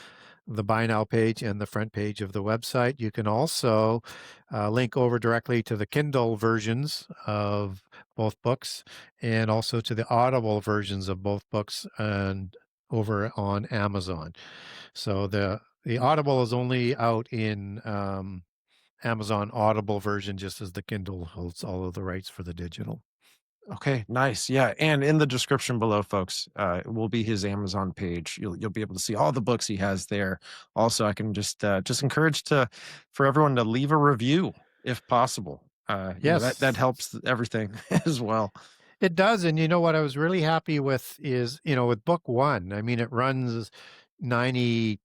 the Buy Now page and the front page of the website. You can also link over directly to the Kindle versions of both books and also to the Audible versions of both books and over on Amazon. So the Audible is only out in Amazon Audible version, just as the Kindle holds all of the rights for the digital. Okay, nice. Yeah, and in the description below, folks, will be his Amazon page. You'll be able to see all the books he has there. Also, I can just encourage for everyone to leave a review if possible. That Yes, helps everything as well. it does. And you know what I was really happy with is, with book 1, I mean, it runs 90,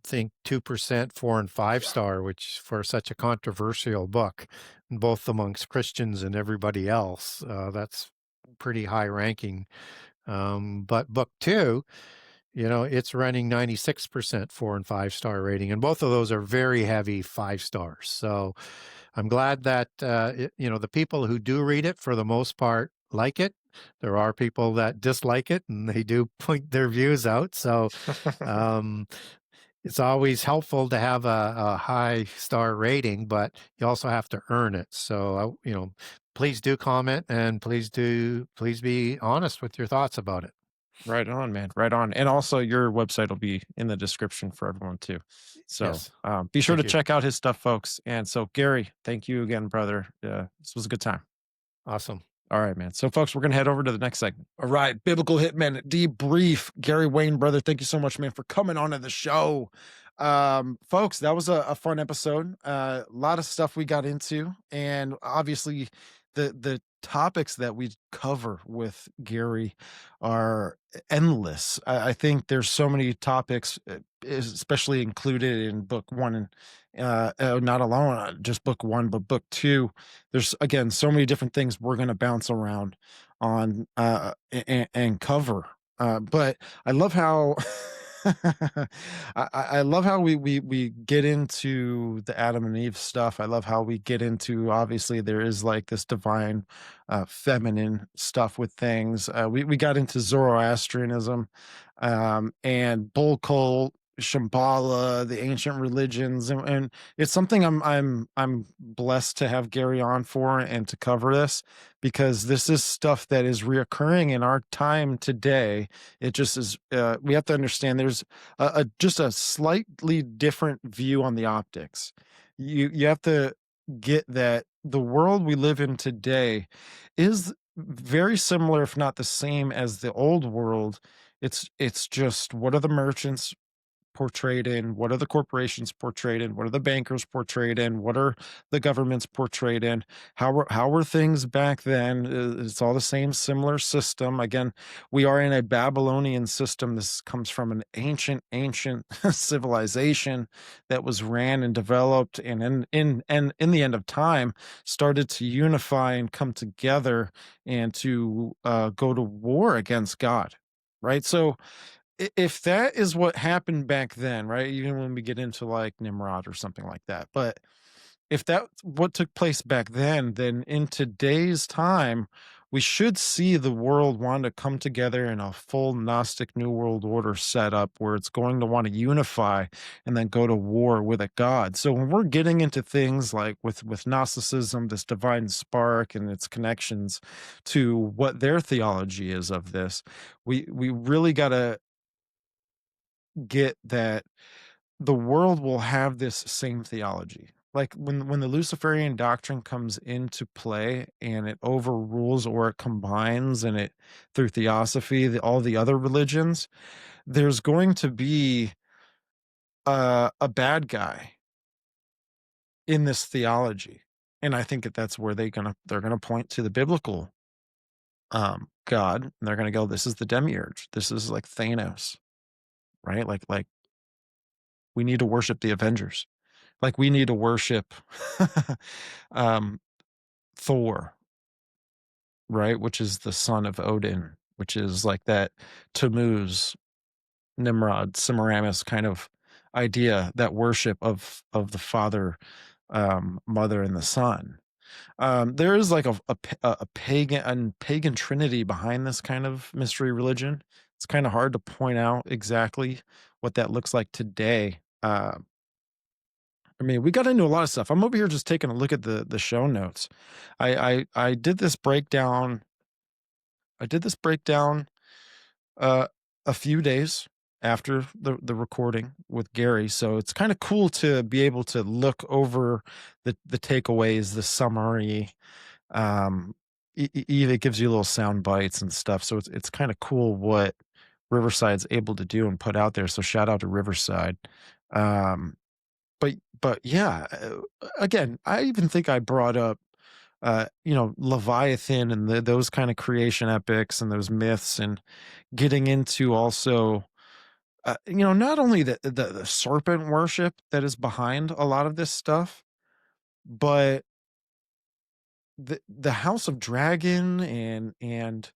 think 2% 4 and 5 star, which for such a controversial book, both amongst Christians and everybody else, that's pretty high ranking. But book 2, it's running 96% 4 and 5 star rating, and both of those are very heavy 5 stars. So I'm glad that the people who do read it, for the most part, like it. There are people that dislike it, and they do point their views out. So um, it's always helpful to have a high star rating, but you also have to earn it. So please do comment, and please be honest with your thoughts about it. Right on, man. Right on. And also, your website will be in the description for everyone too. So Yes. be sure to Thank you. check out his stuff, folks. And so, Gary, thank you again, brother. This was a good time. Awesome. All right, man. So, folks, we're going to head over to the next segment. All right. Biblical Hitmen debrief. Gary Wayne, brother, thank you so much, man, for coming on to the show. Folks, that was a fun episode. A lot of stuff we got into. And obviously, the topics that we cover with Gary are endless. I think there's so many topics, especially included in book 1 and not alone just book 1, but book 2. There's again so many different things we're going to bounce around on and cover. But I love how I love how we get into the Adam and Eve stuff. I love how we get into, obviously there is like this divine feminine stuff with things. We got into Zoroastrianism and bull cult, Shambhala, the ancient religions, and it's something I'm blessed to have Gary on for and to cover this, because this is stuff that is reoccurring in our time today. It just is. We have to understand there's just a slightly different view on the optics. You have to get that the world we live in today is very similar, if not the same, as the old world. It's just, what are the merchants portrayed in, what are the corporations portrayed in, what are the bankers portrayed in, what are the governments portrayed in, how were things back then. It's all the same similar system. Again, we are in a Babylonian system. This comes from an ancient civilization that was ran and developed, and in the end of time started to unify and come together and to go to war against God, right? So if that is what happened back then, right? Even when we get into like Nimrod or something like that, but if that's what took place back then in today's time, we should see the world want to come together in a full Gnostic New World Order setup where it's going to want to unify and then go to war with a god. So when we're getting into things like with Gnosticism, this divine spark and its connections to what their theology is of this, we really got to get that the world will have this same theology. Like when the Luciferian doctrine comes into play and it overrules or it combines and it through theosophy, all the other religions, there's going to be a bad guy in this theology. And I think that's where they're gonna point to the biblical God, and they're gonna go, this is the demiurge. This is like Thanos, right? Like we need to worship the Avengers. Like we need to worship um, Thor, right? Which is the son of Odin, which is like that Tammuz, Nimrod, Semiramis kind of idea, that worship of the father, mother, and the son. There is like a pagan trinity behind this kind of mystery religion. It's kind of hard to point out exactly what that looks like today. I mean, we got into a lot of stuff. I'm over here just taking a look at the show notes. I did this breakdown. I did this breakdown uh, a few days after the recording with Gary, so it's kind of cool to be able to look over the takeaways, the summary. It gives you little sound bites and stuff, so it's kind of cool what Riverside's able to do and put out there. So shout out to Riverside. Um, but yeah, again, I even think I brought up Leviathan and those kind of creation epics and those myths, and getting into also not only the serpent worship that is behind a lot of this stuff, but the House of Dragon and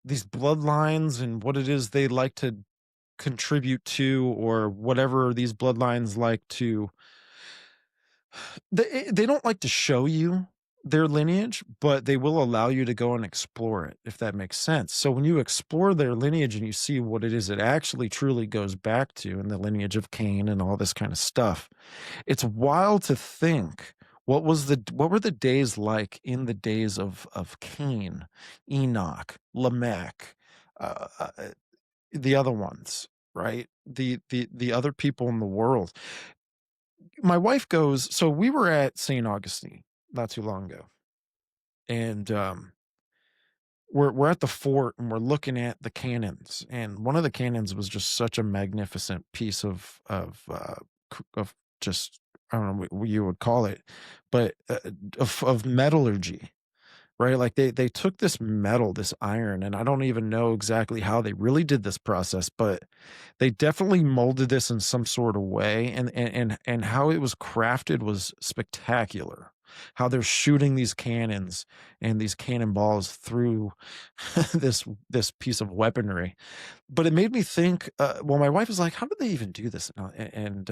these bloodlines and what it is they like to contribute to, or whatever these bloodlines like to. They don't like to show you their lineage, but they will allow you to go and explore it, if that makes sense. So when you explore their lineage and you see what it is it actually truly goes back to, in the lineage of Cain and all this kind of stuff, it's wild to think what were the days like in the days of Cain, Enoch, Lamech, uh, uh, the other ones, right? The other people in the world. My wife goes, so we were at St. Augustine not too long ago, and we're at the fort and we're looking at the cannons, and one of the cannons was just such a magnificent piece of just, I don't know what you would call it, but of metallurgy, right? Like they took this metal, this iron, and I don't even know exactly how they really did this process, but they definitely molded this in some sort of way, and how it was crafted was spectacular. How they're shooting these cannons and these cannonballs through this piece of weaponry. But it made me think, well, my wife was like, how did they even do this? And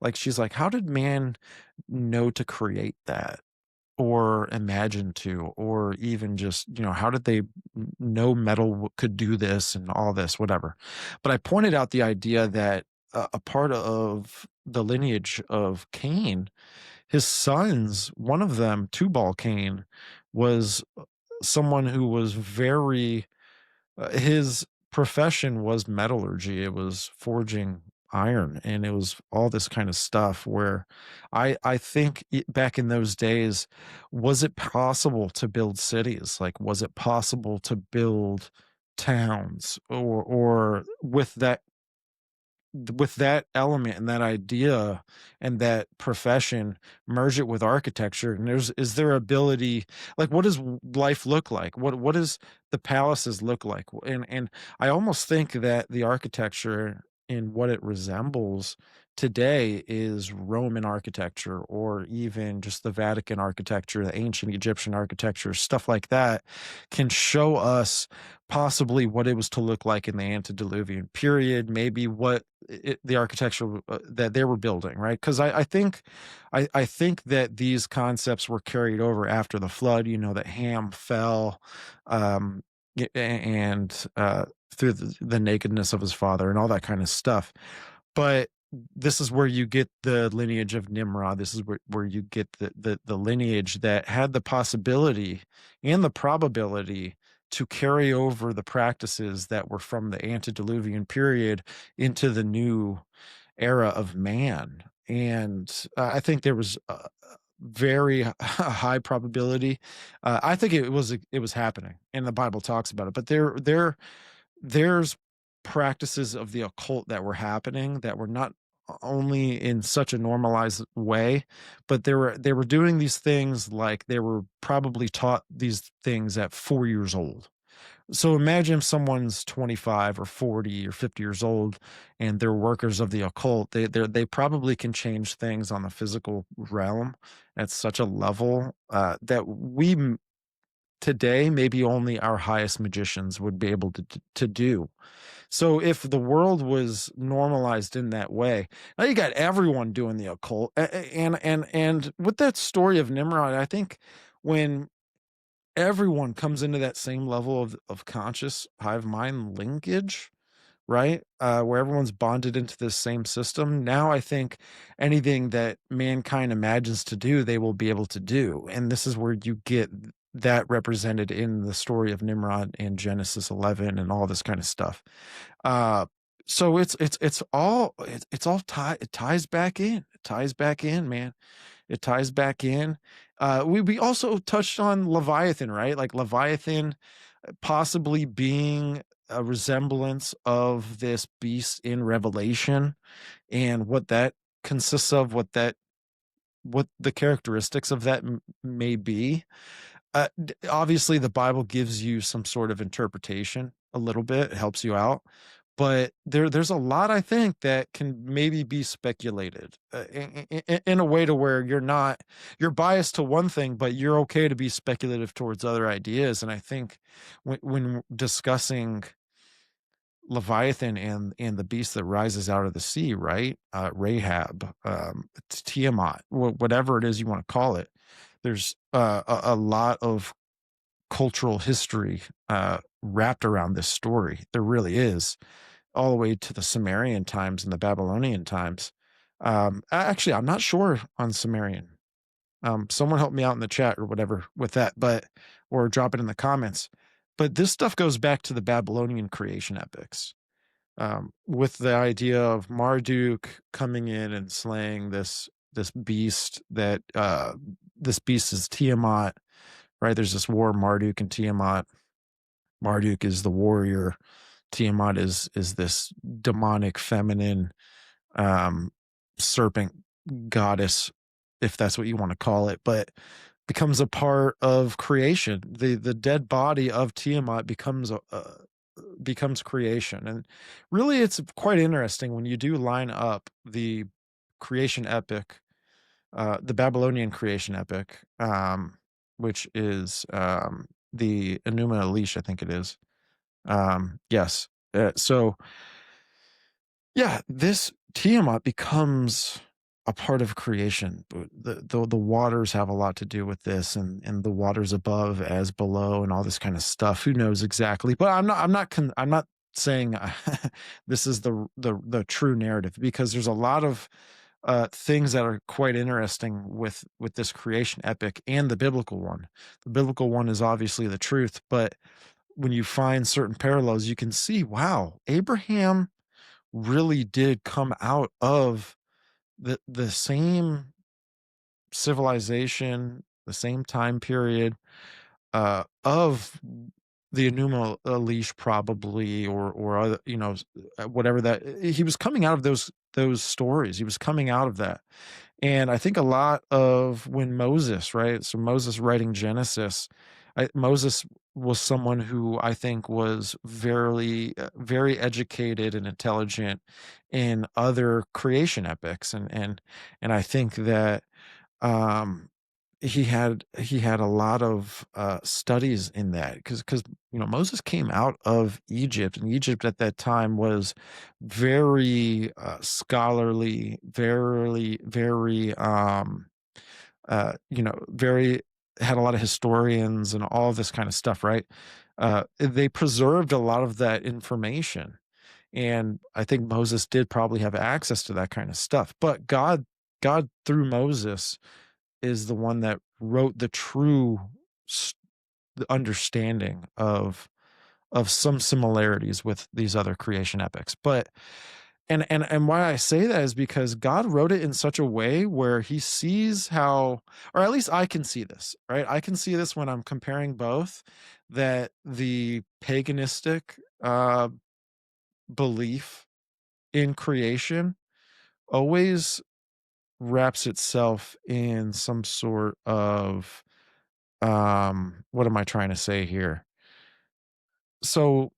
like, she's like, how did man know to create that, or imagine to, or even just, how did they know metal could do this and all this, whatever. But I pointed out the idea that a part of the lineage of Cain, his sons, one of them, Tubal Cain, was someone who was very, his profession was metallurgy. It was forging iron, and it was all this kind of stuff where I think back in those days, was it possible to build cities? Like, was it possible to build towns, or with that element and that idea and that profession, merge it with architecture, and is there ability, like, what does life look like, what does the palaces look like, and I almost think that the architecture in what it resembles today is Roman architecture, or even just the Vatican architecture, the ancient Egyptian architecture, stuff like that, can show us possibly what it was to look like in the antediluvian period, maybe what the architecture that they were building, right? Because I think that these concepts were carried over after the flood. You know, that Ham fell, um, and through the nakedness of his father and all that kind of stuff. But this is where you get the lineage of Nimrod. This is where you get the lineage that had the possibility and the probability to carry over the practices that were from the antediluvian period into the new era of man. And I think there was a very high probability. I think it was happening, and the Bible talks about it. But there's practices of the occult that were happening that were not only in such a normalized way, but they were doing these things like they were probably taught these things at 4 years old. So imagine if someone's 25 or 40 or 50 years old and they're workers of the occult. They probably can change things on the physical realm at such a level that today, maybe only our highest magicians would be able to do. So if the world was normalized in that way, now you got everyone doing the occult. And with that story of Nimrod, I think when everyone comes into that same level of conscious hive mind linkage, right? Where everyone's bonded into this same system. Now I think anything that mankind imagines to do, they will be able to do. And this is where you get that represented in the story of Nimrod in Genesis 11 and all this kind of stuff. So it ties back in. It ties back in, man. It ties back in. We also touched on Leviathan, right? Like Leviathan possibly being a resemblance of this beast in Revelation, and what that consists of, what the characteristics of that may be. Obviously, the Bible gives you some sort of interpretation a little bit. It helps you out. But there's a lot, I think, that can maybe be speculated in a way to where you're biased to one thing, but you're okay to be speculative towards other ideas. And I think when discussing Leviathan and the beast that rises out of the sea, right? Rahab, Tiamat, whatever it is you want to call it. There's a lot of cultural history wrapped around this story. There really is, all the way to the Sumerian times and the Babylonian times. Actually, I'm not sure on Sumerian. Someone help me out in the chat or whatever with that, or drop it in the comments. But this stuff goes back to the Babylonian creation epics, with the idea of Marduk coming in and slaying this beast. This beast is Tiamat, right? There's this war, Marduk and Tiamat. Marduk is the warrior. Tiamat is this demonic feminine serpent goddess, if that's what you want to call it, but becomes a part of creation. The dead body of Tiamat becomes creation. And really, it's quite interesting when you do line up the creation epic, the Babylonian creation epic, which is the Enuma Elish, I think it is. Yes. So yeah, this Tiamat becomes a part of creation. The waters have a lot to do with this, and the waters above as below, and all this kind of stuff. Who knows exactly? But I'm not saying this is the true narrative, because there's a lot of things that are quite interesting with this creation epic and the biblical one. The biblical one is obviously the truth, but when you find certain parallels, you can see, wow, Abraham really did come out of the same civilization, the same time period of the Enuma Elish, probably, or other, whatever that he was coming out of those stories. He was coming out of that. And I think a lot of when Moses, right? So Moses writing Genesis, Moses was someone who I think was very educated and intelligent in other creation epics, and I think that um, he had a lot of studies in that because Moses came out of Egypt, and Egypt at that time was very scholarly, very very had a lot of historians and all this kind of stuff, right? They preserved a lot of that information. And I think Moses did probably have access to that kind of stuff. But God through Moses is the one that wrote the true understanding of some similarities with these other creation epics. But and why I say that is because God wrote it in such a way where he sees how, or at least I can see this, right? I can see this when I'm comparing both, that the paganistic belief in creation always wraps itself in some sort of what am I trying to say here? So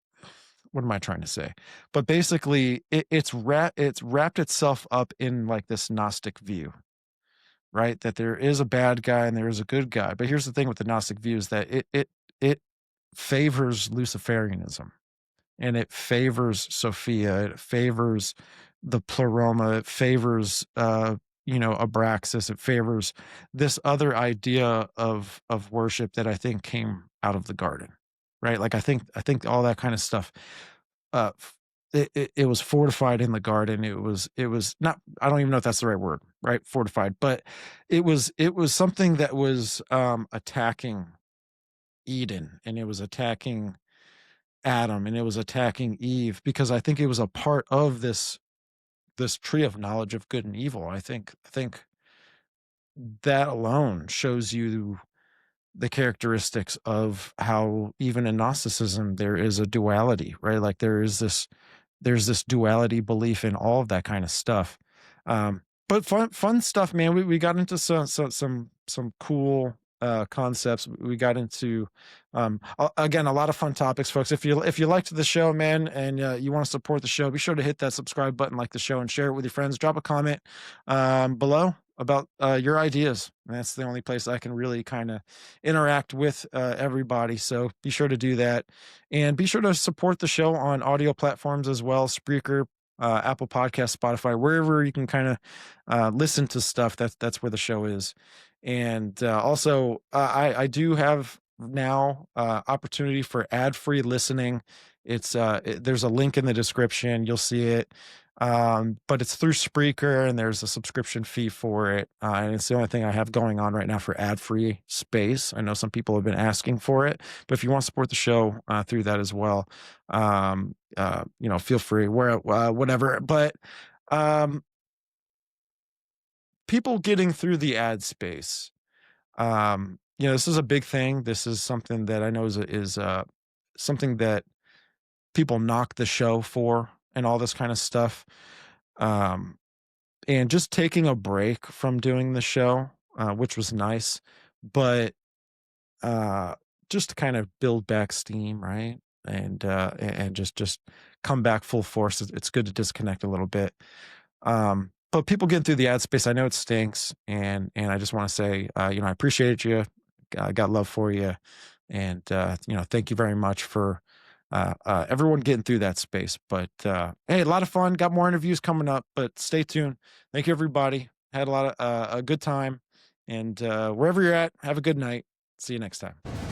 what am I trying to say? But basically, it's wrapped itself up in like this Gnostic view, right? That there is a bad guy and there is a good guy. But here's the thing with the Gnostic view is that it favors Luciferianism, and it favors Sophia, it favors the pleroma, it favors Abraxas, it favors this other idea of worship that I think came out of the garden, right? Like I think all that kind of stuff uh it was fortified in the garden. It was not, I don't even know if that's the right word, right? Fortified, but it was something that was attacking Eden, and it was attacking Adam, and it was attacking Eve, because I think it was a part of this tree of knowledge of good and evil. I think that alone shows you the characteristics of how even in Gnosticism there is a duality, right? Like there's this duality belief in all of that kind of stuff. But fun stuff, man. We got into some cool concepts. We got into again a lot of fun topics, folks. If you liked the show, man, and you want to support the show, be sure to hit that subscribe button, like the show, and share it with your friends. Drop a comment below about your ideas. That's the only place I can really kind of interact with everybody. So be sure to do that, and be sure to support the show on audio platforms as well: Spreaker, Apple Podcast, Spotify, wherever you can kind of listen to stuff. That's where the show is. And also, I do have now opportunity for ad-free listening. There's a link in the description. You'll see it. But it's through Spreaker, and there's a subscription fee for it. And it's the only thing I have going on right now for ad-free space. I know some people have been asking for it, but if you want to support the show through that as well, feel free, whatever. But people getting through the ad space, this is a big thing. This is something that I know is something that people knock the show for, and all this kind of stuff. And just taking a break from doing the show, which was nice, but just to kind of build back steam, right? And just come back full force. It's good to disconnect a little bit. But people getting through the ad space, I know it stinks, and I just want to say, I appreciate you. I got love for you, and thank you very much for everyone getting through that space. But hey, a lot of fun. Got more interviews coming up, but stay tuned. Thank you, everybody. Had a lot of a good time, and wherever you're at, have a good night. See you next time.